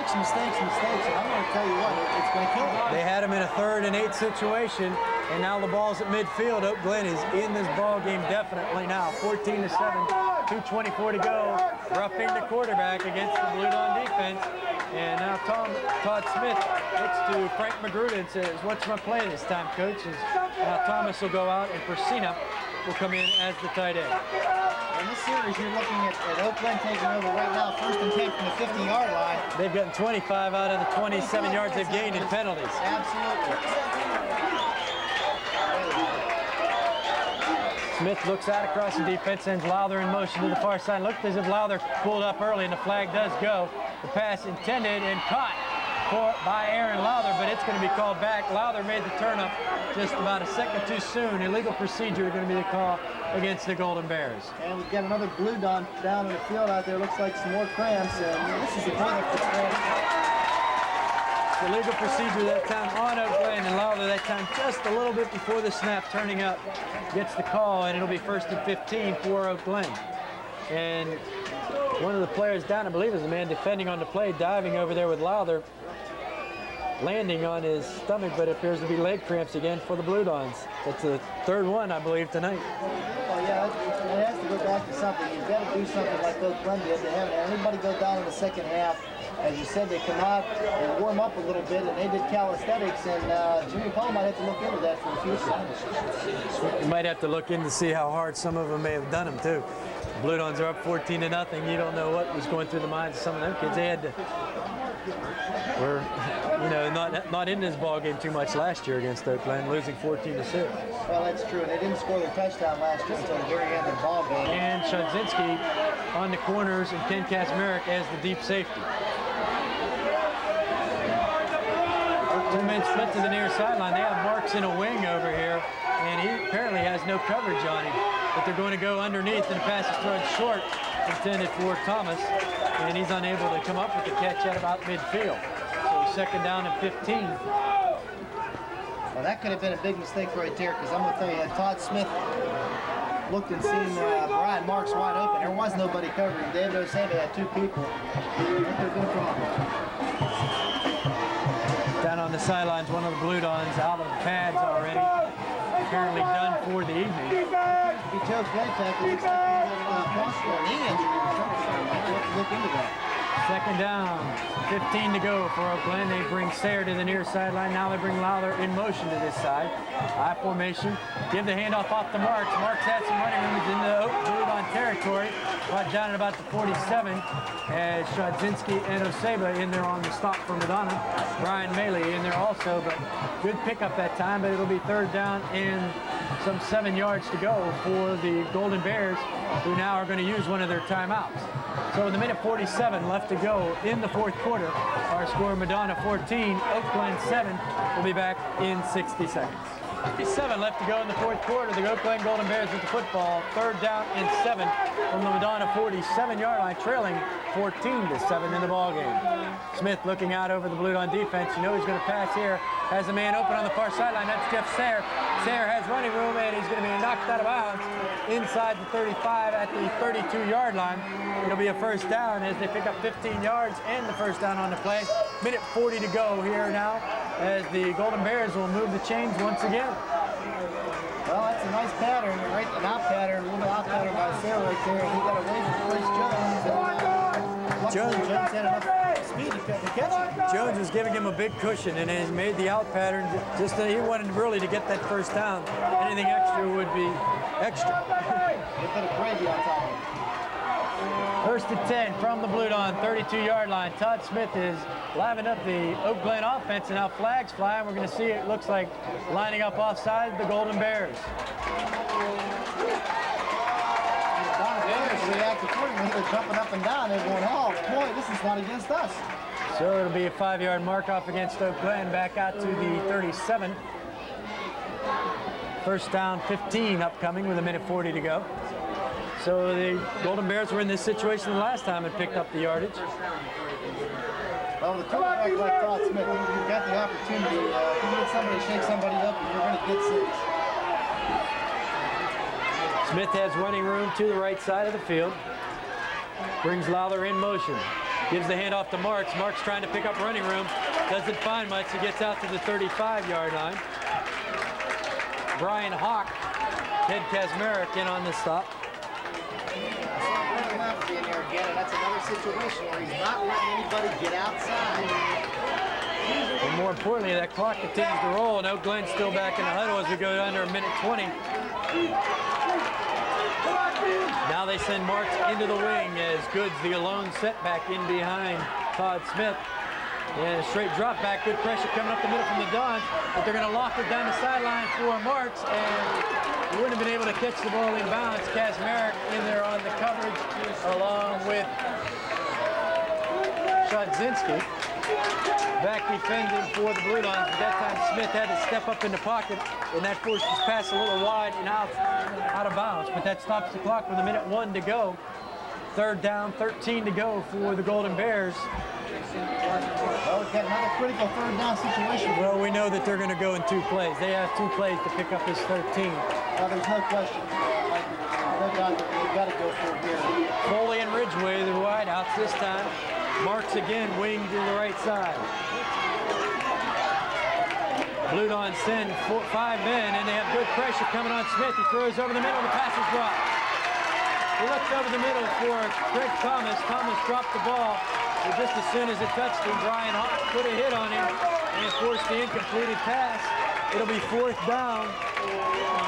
Mistakes, and I'm going to tell you what, it's going to kill them. They had him in a 3rd and 8 situation, and now the ball's at midfield. Oak Glen is in this ball game definitely now. 14-7, 2:24 to go. Roughing the quarterback against the Blue Don defense. And now Todd Smith looks to Frank Magruder and says, "What's my play this time, Coach?" Now Thomas will go out, and Persina will come in as the tight end. In this series, you're looking at Oak Glen taking over right now, 1st and 10 from the 50-yard line. They've gotten 25 out of the 27 yards they've gained in penalties. Absolutely. Smith looks out across the defense, sends Lowther in motion to the far side. Looked as if Lowther pulled up early, and the flag does go. The pass intended and caught by Aaron Lowther, but it's going to be called back. Lowther made the turn up just about a second too soon. Illegal procedure going to be the call against the Golden Bears. And we've got another Blue Don down in the field out there. Looks like some more cramps, and this is the point of the cramps. Illegal procedure that time on Oak Glen, and Lowther that time just a little bit before the snap, turning up, gets the call, and it'll be 1st and 15 for Oak Glen. And one of the players down, I believe, is the man defending on the play, diving over there with Lowther, landing on his stomach, but it appears to be leg cramps again for the Blue Dons. That's the 3rd one, I believe, tonight. Well, yeah, it has to go back to something. You've got to do something like Oak Glen did. They haven't had anybody go down in the second half. As you said, they come out and warm up a little bit, and they did calisthenics, and Jimmy Paul might have to look into that for the future. You might have to look in to see how hard some of them may have done them, too. The Blue Dons are up 14-0. You don't know what was going through the minds of some of them kids. They had to, were, not in this ball game too much last year against Oak Glen, losing 14-6. Well, that's true. And they didn't score their touchdown last year until the very end of the ball game. And Shudzinski on the corners, and Ken Kaczmarek as the deep safety. 2 men split to the near sideline. They have Marks in a wing over here, and he apparently has no coverage on him. But they're going to go underneath, and the pass is thrown short, intended for Thomas, and he's unable to come up with the catch at about midfield. So 2nd down and 15. Well, that could have been a big mistake right there, because I'm going to tell you, Todd Smith looked and seen Brian Marks wide open. There was nobody covering. David Osebe had 2 people. Down on the sidelines, one of the Blue Dons out of the pads already. Apparently done for the evening. He chose contact. It looks like he had a knee injury or something. Look into that. Second down, 15 to go for Oak Glen. They bring Sayre to the near sideline. Now they bring Lowther in motion to this side. I formation. Give the handoff off to Marks. Marks has some running room. He's in the Oak on territory. Brought down at about the 47 as Shadzinski and Oseba in there on the stop for Madonna. Brian Maley in there also, but good pickup that time, but it'll be third down and some 7 yards to go for the Golden Bears, who now are going to use one of their timeouts. So with a minute 47 left to go in the fourth quarter, our score Madonna 14, Oak Glen 7. We'll be back in 60 seconds. 57 left to go in the fourth quarter. The Oak Glen Golden Bears with the football. Third down and 7 from the Madonna 47-yard line, trailing 14-7 in the ball game. Smith looking out over the Blue Dawn defense. You know he's going to pass here. Has a man open on the far sideline. That's Jeff Sayre. Sayre has running room, and he's going to be knocked out of bounds inside the 35 at the 32-yard line. It'll be a first down as they pick up 15 yards and the first down on the play. Minute 40 to go here now as the Golden Bears will move the chains once again. Well, that's a nice pattern, right? An out pattern, a little bit out pattern by Sayre right there. He got away from Chris Jones. Jones had enough speed to catch it. Jones was giving him a big cushion, and he made the out pattern. Just he wanted really to get that first down. Anything extra would be extra. They put a gravy on top of it. First and 10 from the Blue Dawn 32-yard line. Todd Smith is livening up the Oak Glen offense, and now flags fly, and we're going to see it looks like lining up offside the Golden Bears. Bears react accordingly. They're jumping up and down. They're going, oh boy, this is not against us. So it'll be a 5-yard mark off against Oak Glen, back out to the 37. First down 15 upcoming with a minute 40 to go. So the Golden Bears were in this situation the last time and picked up the yardage. Well, the quarterback like Todd Smith, you've got the opportunity. If you need somebody to shake somebody up, you're going to get 6. Smith has running room to the right side of the field. Brings Lowther in motion. Gives the handoff to Marks. Marks trying to pick up running room. Doesn't find much. He gets out to the 35-yard line. Brian Hawk, Ted Kazmarek in on the stop. In there again, and that's another situation where he's not letting anybody get outside. And more importantly, that clock continues to roll, and Oak Glen's still back in the huddle as we go under a minute 20. Now they send Marks into the wing as Goods, the alone setback in behind Todd Smith. And a straight drop back, good pressure coming up the middle from the Dons, but they're going to lock it down the sideline for Marks, and he wouldn't have been able to catch the ball in bounds. Kazmarek in there on the coverage along with Shadzinski. Back defending for the Blue Dons. At that time, Smith had to step up in the pocket, and that forced his pass a little wide and out of bounds. But that stops the clock with a minute 1 to go. Third down, 13 to go for the Golden Bears. Well, we've got another critical third down situation. Well, we know that they're going to go in 2 plays. They have 2 plays to pick up this 13. Well, there's no question. No doubt that they've got to go for it here. Foley and Ridgway, the wideouts this time. Marks again, wing to the right side. Blue Dons send 5 men, and they have good pressure coming on Smith. He throws over the middle, the pass is dropped. He looks over the middle for Craig Thomas. Thomas dropped the ball. And just as soon as it touched him, Brian Hawk put a hit on him and forced the incompleted pass. It'll be fourth down,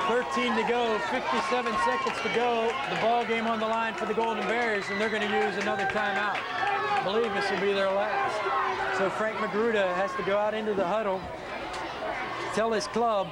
13 to go, 57 seconds to go. The ball game on the line for the Golden Bears, and they're going to use another timeout. I believe this will be their last. So Frank Magruder has to go out into the huddle, tell his club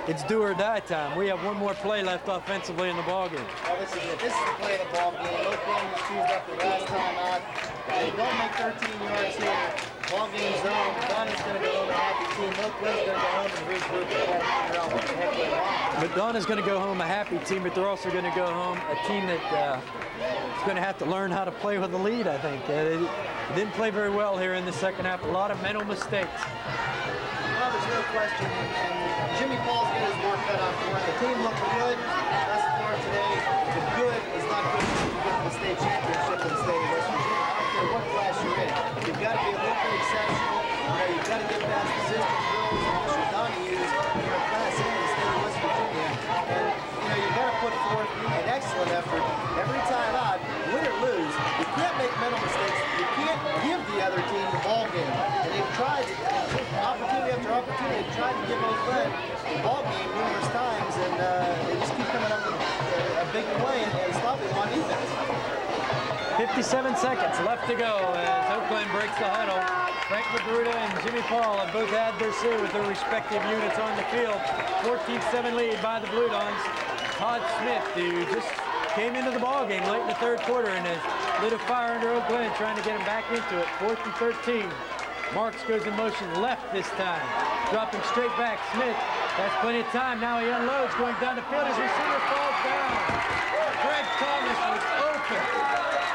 it's do or die time. We have 1 more play left offensively in the ball game. Well, this is it. This is the play of the ball game. Oak Glen just used up the last time out. If they don't make 13 yards here, ball game's over. Madonna's going to go home a happy team. Oak Glen's going to go home and regroup and try to figure out what the heck they want. Madonna's going to go home a happy team, but they're also going to go home a team that is going to have to learn how to play with the lead, I think. They didn't play very well here in the second half. A lot of mental mistakes. Well, there's no question. And Jimmy Paul's got his work cut out for it. The team looked good thus far today. The good is not good until you get to the state championship in the state of West Virginia. I don't care what class you're in. You've got to be a little bit exceptional. You've got to get past the Sistersville and Marshall Donahue's here in Class A in the state of West Virginia. And, you've got to put forth an excellent effort every time out, win or lose. You can't make mental mistakes. You can't give the other team the ball game. And they've tried, opportunity after opportunity, they've tried to give Oak Glen the ball game numerous times, and they just keep coming up with a big play and stopping them on defense. 57 seconds left to go as Oak Glen breaks the huddle. Frank Magruder and Jimmy Paul have both had their say with their respective units on the field. 14-7 lead by the Blue Dons. Todd Smith, who just came into the ball game late in the third quarter and has lit a fire under Oak Glen, trying to get him back into it. 4th and 13. Marks goes in motion left this time. Dropping straight back. Smith has plenty of time. Now he unloads, going down the field. His receiver falls down. Greg Thomas was open.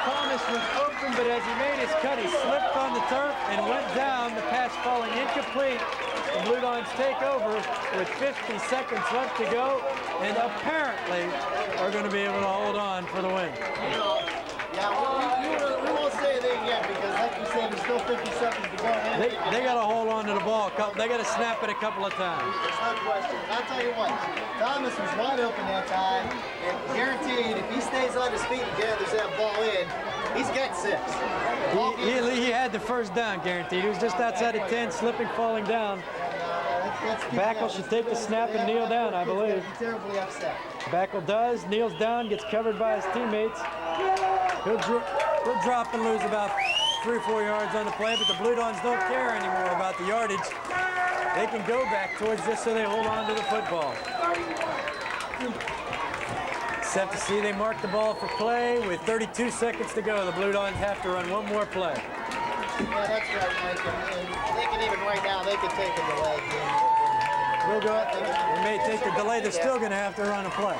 Thomas was open, but as he made his cut, he slipped on the turf and went down. The pass falling incomplete. The Blue Dons take over with 50 seconds left to go, and apparently are going to be able to hold on for the win. Yeah, we won't say anything yet because, like you said, there's still 50 seconds to go. They got to hold on to the ball. They got to snap it a couple of times. There's no question. I'll tell you what, Thomas was wide open that time, and guaranteed if he stays on his feet and gathers that ball in, he's got 6. He had the first down, guaranteed. He was just outside of 10, slipping, falling down. Backle should take the snap and kneel down, I believe. Terribly upset. Backle does, kneels down, gets covered by his teammates. He'll drop and lose about 3 or 4 yards on the play, but the Blue Dons don't care anymore about the yardage. They can go back towards this so they hold on to the football. Set to see they mark the ball for play with 32 seconds to go. The Blue Dons have to run one more play. Yeah, that's right, Mike. And they can even right now, they can take a delay. We'll go. They may take the delay. They're still going to have to run a play.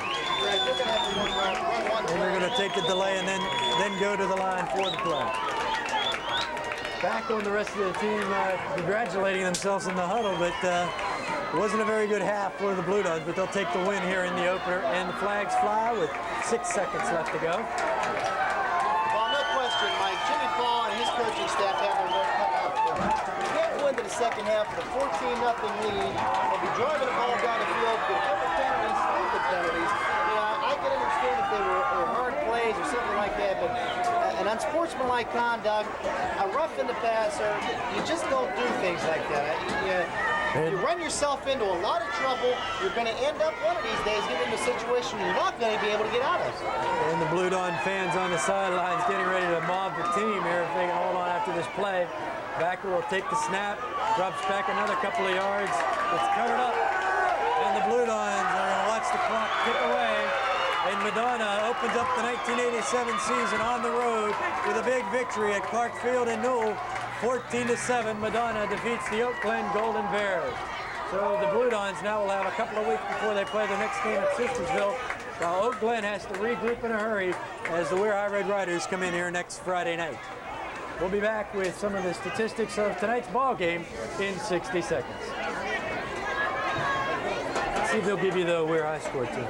And they're going to take the delay and then go to the line for the play. Back on the rest of the team congratulating themselves in the huddle, but it wasn't a very good half for the Blue Dons, but they'll take the win here in the opener, and the flags fly with 6 seconds left to go. Well, no question, Mike. Jimmy Paul and his coaching staff have their work cut out for them. You can't go into the second half with a 14-0 lead and be driving the ball down the field with different penalties, stupid penalties. You know, I can understand if they were hard plays or something like that, but an unsportsmanlike conduct, a rough in the passer, you just don't do things like that. You run yourself into a lot of trouble. You're going to end up one of these days getting into a situation you're not going to be able to get out of. And the Blue Don fans on the sidelines getting ready to mob the team here if they can hold on after this play. Backer will take the snap, drops back another couple of yards. It's covered up, and the Blue Dons are going to watch the clock tick away. And Madonna opens up the 1987 season on the road with a big victory at Clark Field in Newell. 14-7, Madonna defeats the Oak Glen Golden Bears. So the Blue Dons now will have a couple of weeks before they play their next game at Sistersville, while Oak Glen has to regroup in a hurry as the We're High Red Riders come in here next Friday night. We'll be back with some of the statistics of tonight's ball game in 60 seconds. Let's see if they'll give you the We're High score too.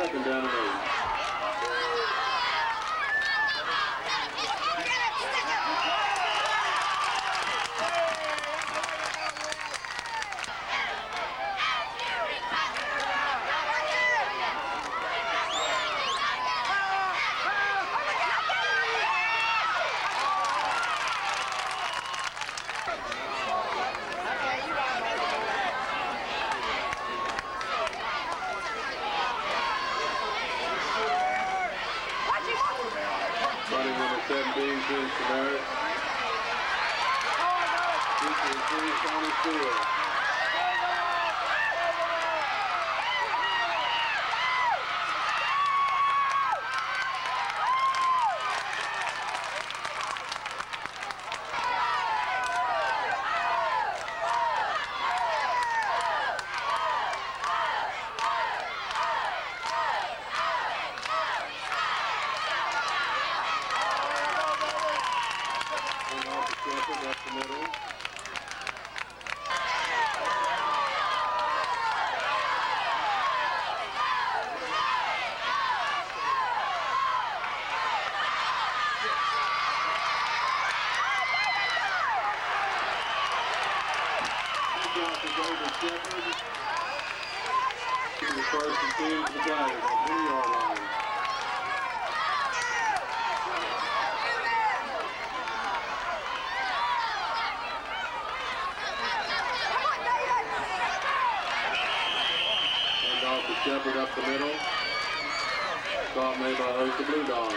second down and 8. Running number 17, James Tavares. Featuring James on his field. That's the middle. The first and 10 to the Tigers on the 1-yard line. Off to Shepard up the middle. Stop made by host the Blue Dogs.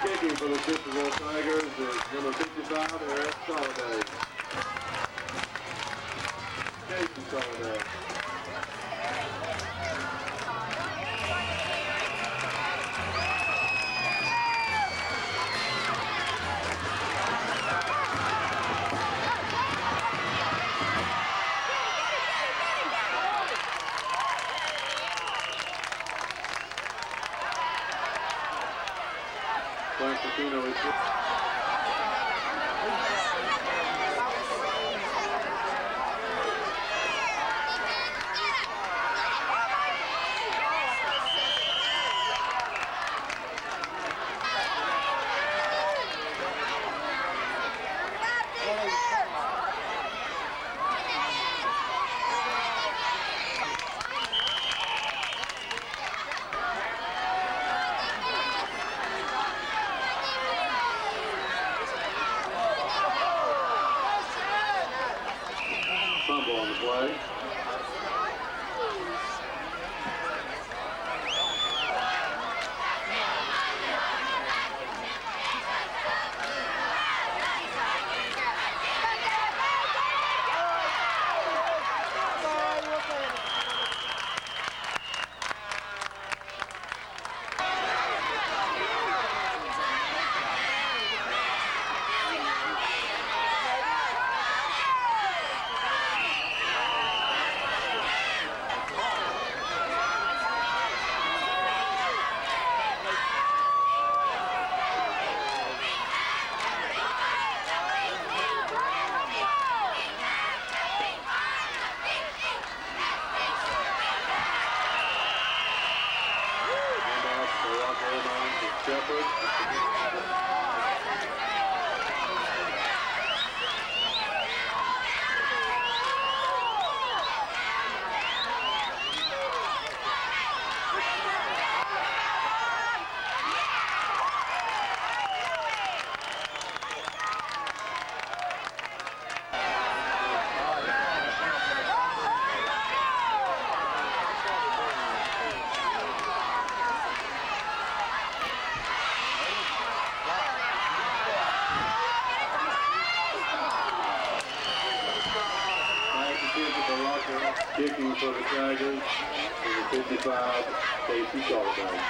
Kicking for the Sistersville Tigers is number 55, Eric Soliday. Jason Soliday. Casino is fumble on the play. Kicking for the Tigers, number 55, Casey Sullivan.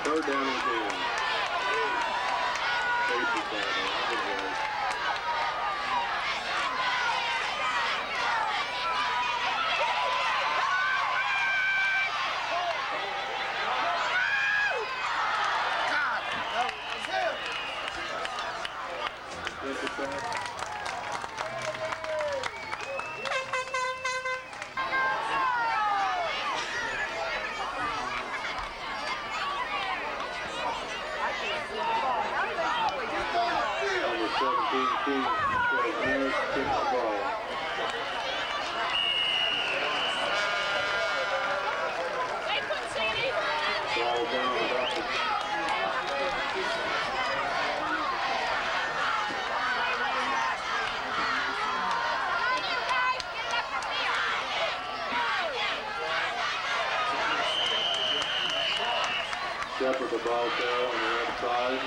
Third down and 10. Casey Sullivan. Step with the ball tail on the left side.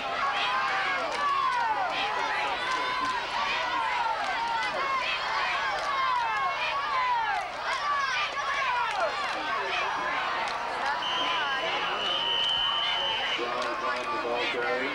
Brown behind the ball carry.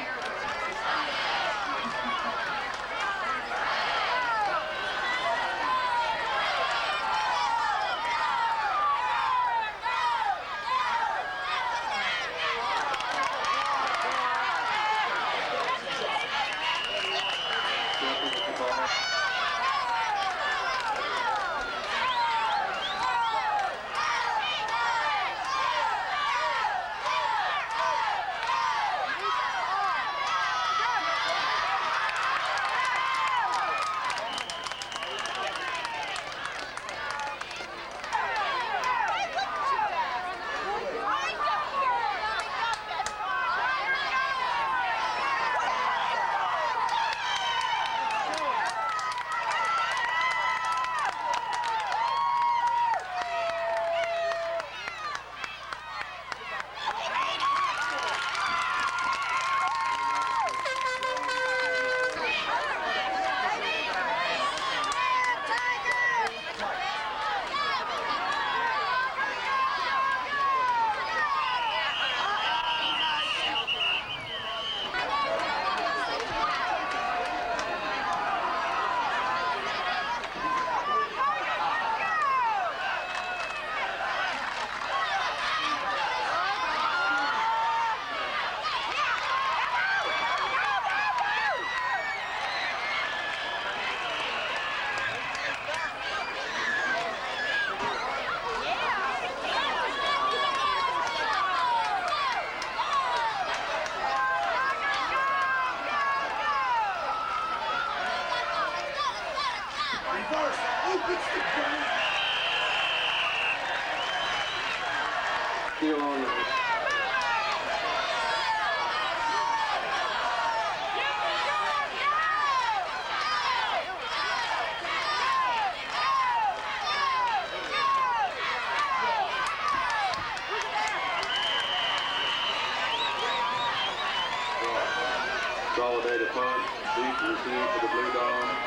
Consolidated punt, deep receive for the Blue Dog.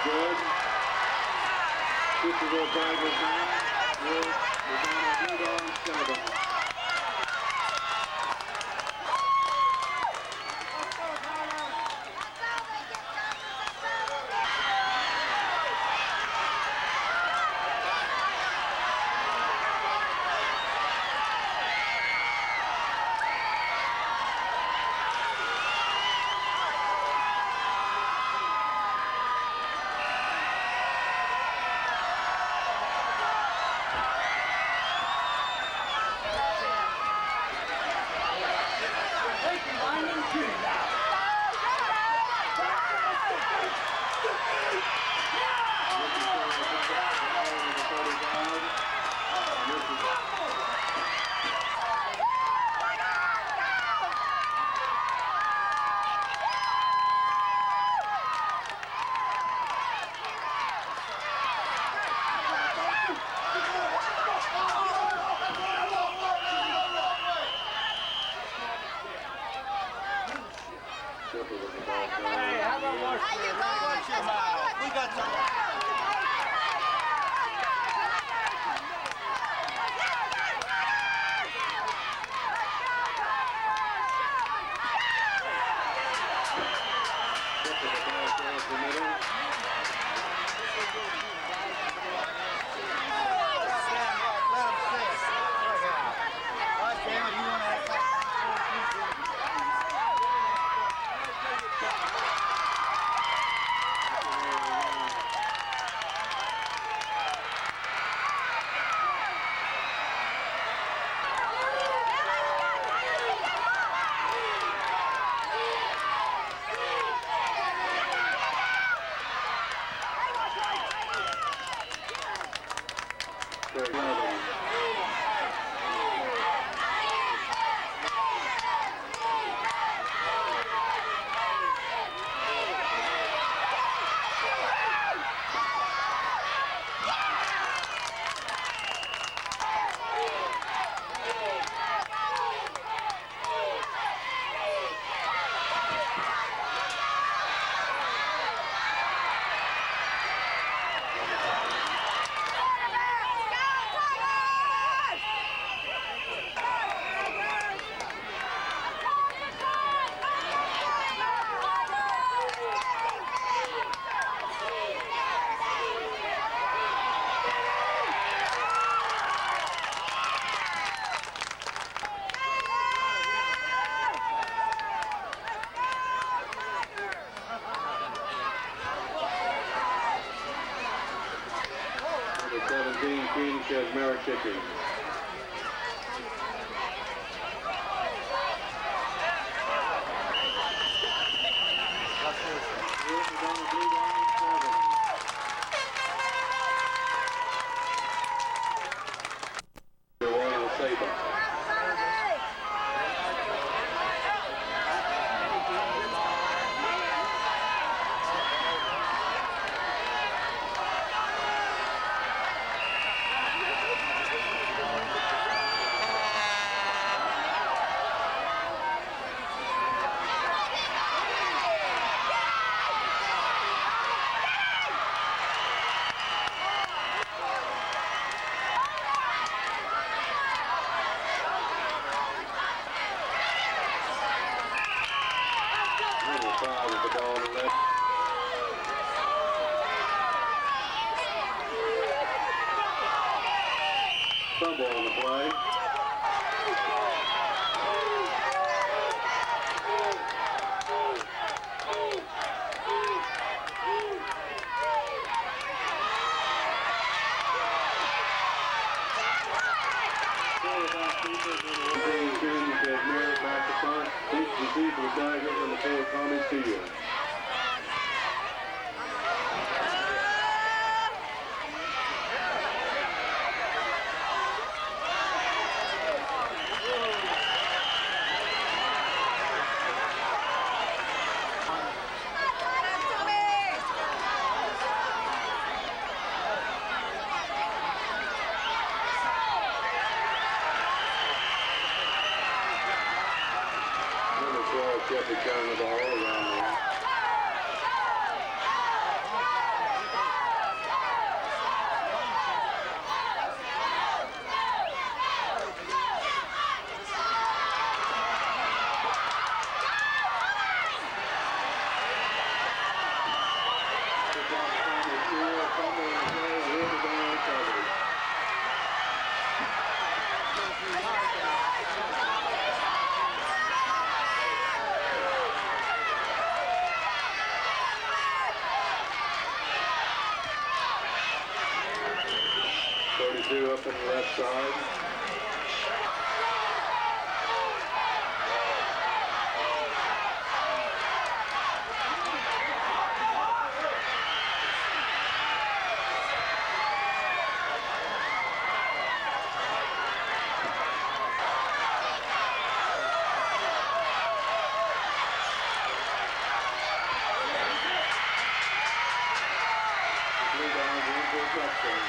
Good. Sistersville Tigers now with Madonna Blue Dogs Senegal. 17, King Kazmara kicking. Fumble on the play. Back to front. Please receive the Tigers and the four coming to you. Kept it carrying the ball around there. Up on the left side. Blue Downs in for a touchdown.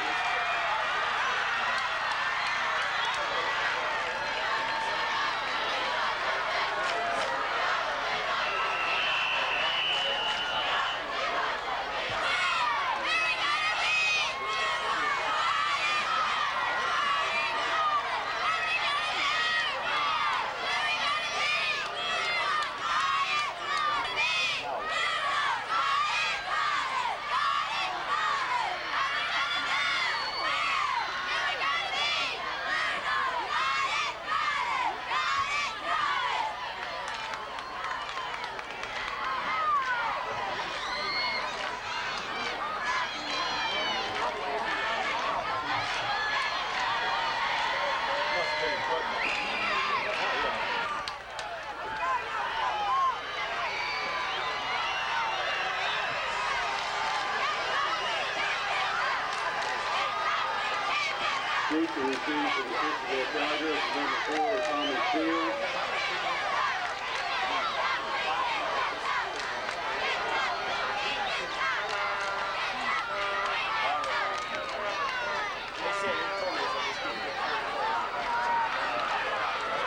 Group to receive for the Sistersville Tigers, number 4, Thomas Field.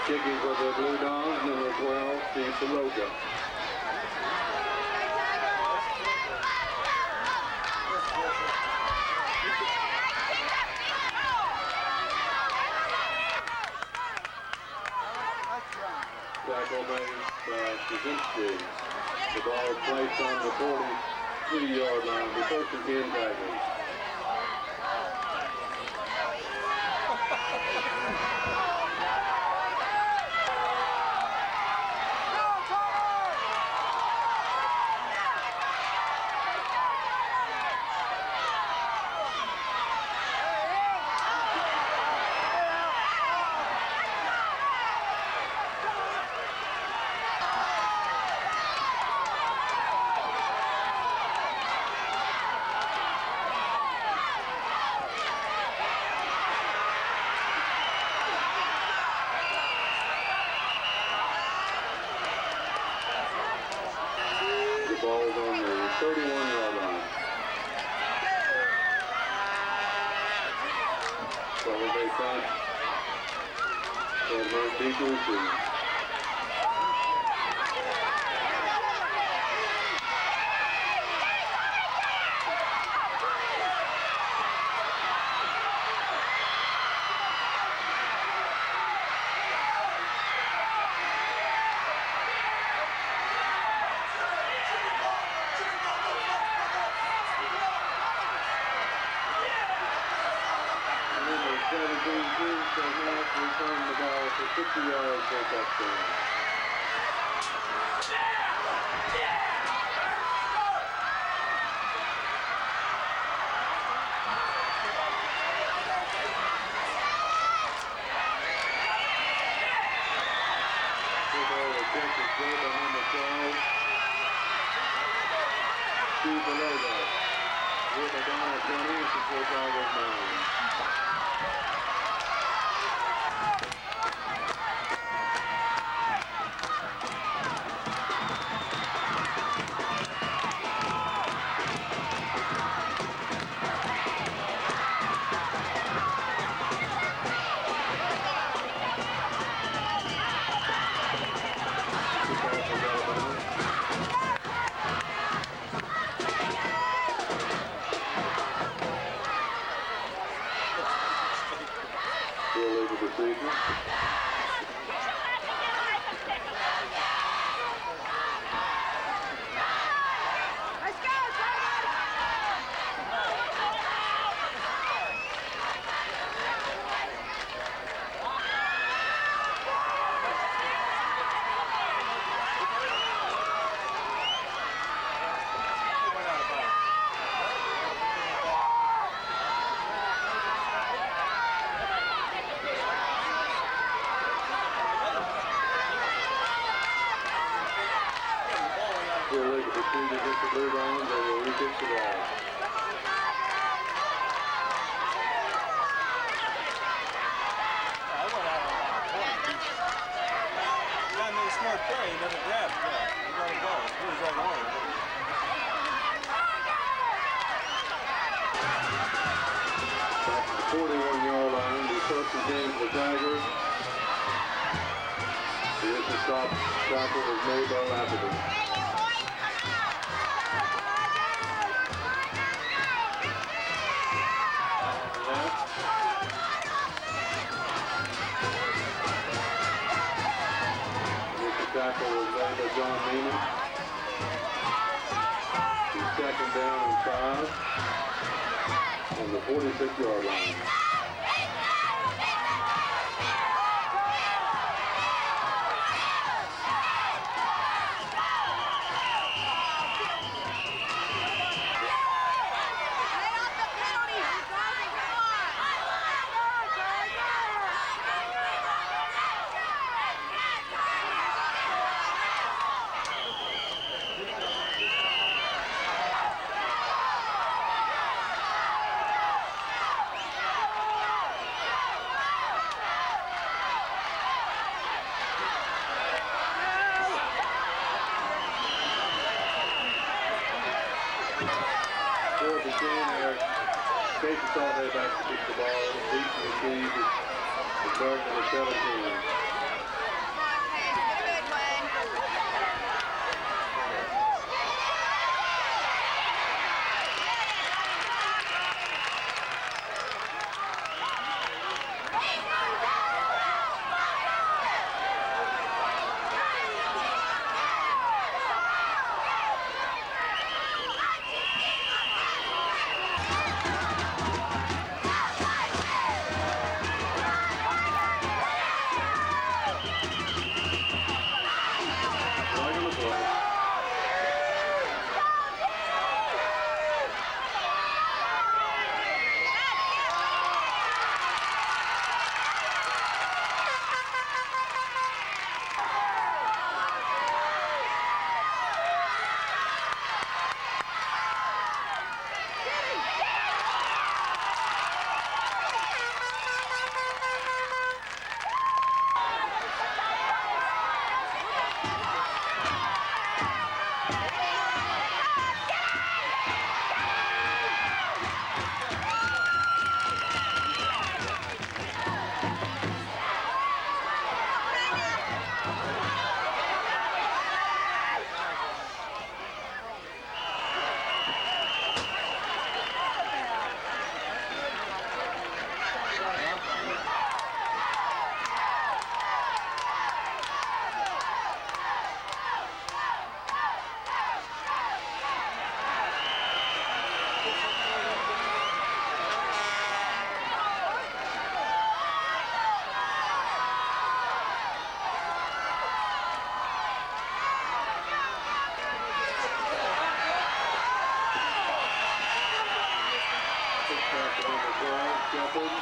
Kicking for the Blue Dons, number 12, Steve Soroka. Tackle made Sistersville. The ball is placed on the 43-yard line. The first and 10 Tigers. they pass. And 19-2. So now return the ball for 50 yards for a touchdown. Football attempt is good behind the 12. Steve below that. With Madonna 20 to 4-9. Tackle was made by Lapidus. The tackle was made by John Neiman. Second down and 5 on the 46-yard line. All the way back to kick the ball, deep to the key, the start of the 17. on the flag, Shepard.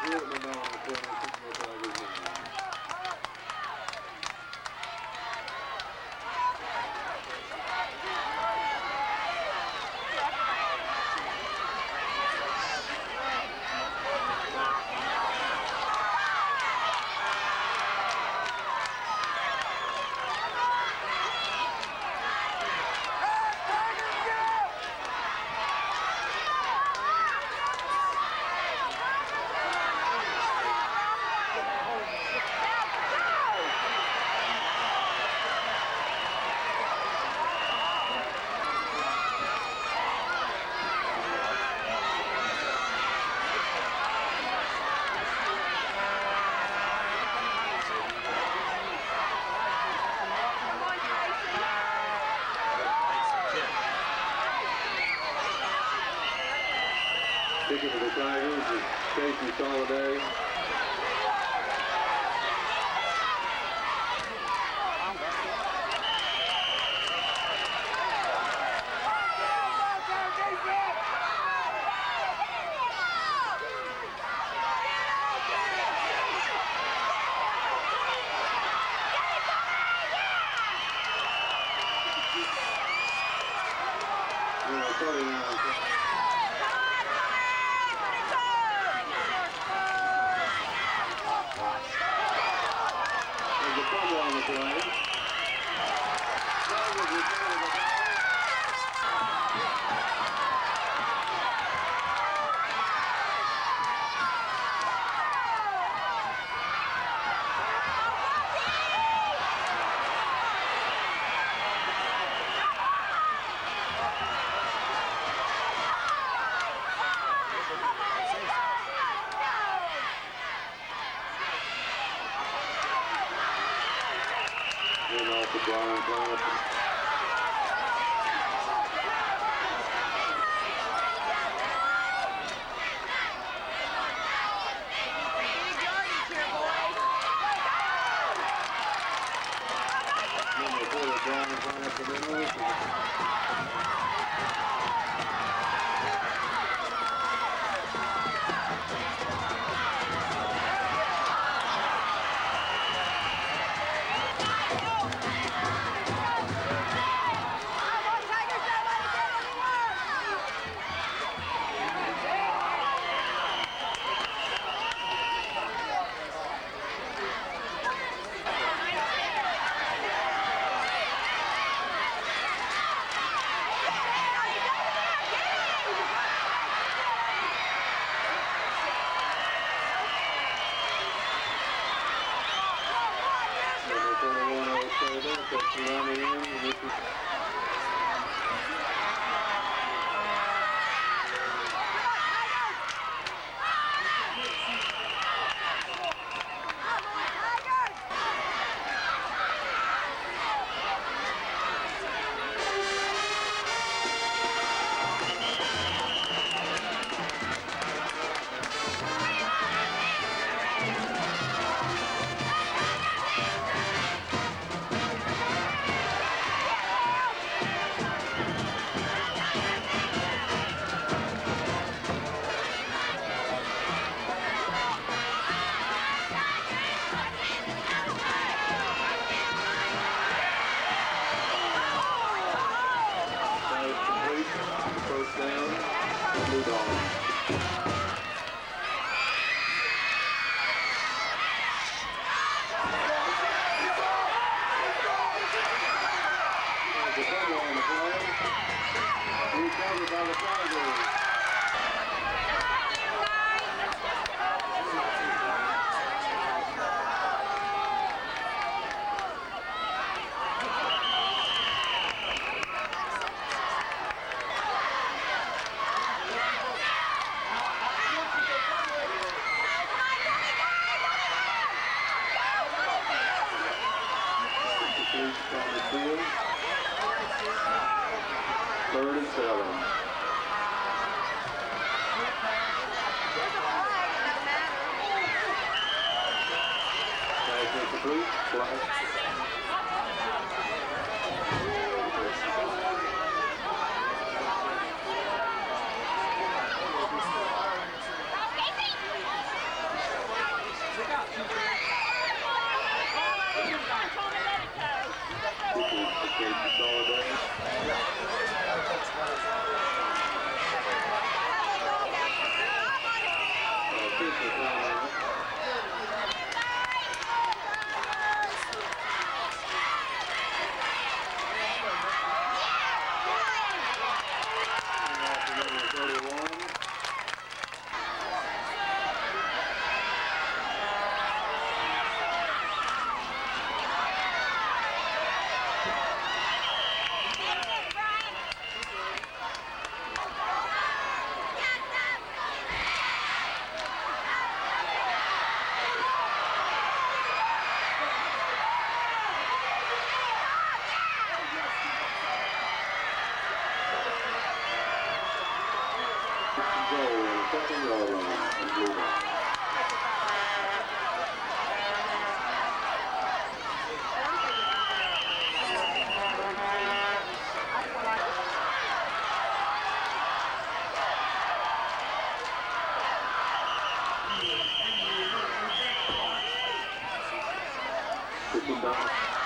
Whitman on the corner, Sistersville Tigers 9. Kicking for the Tigers is Casey Soliday. Number 39. There's a fumble on the play. Tigers return the ball. And off the Brian Johnson. Number 4, Brian Johnson. First down, Blue Dogs. There's a fumble on the play. Recovered by the Tigers. On the field. 3rd and 7. Pass incomplete. Flag. Madonna.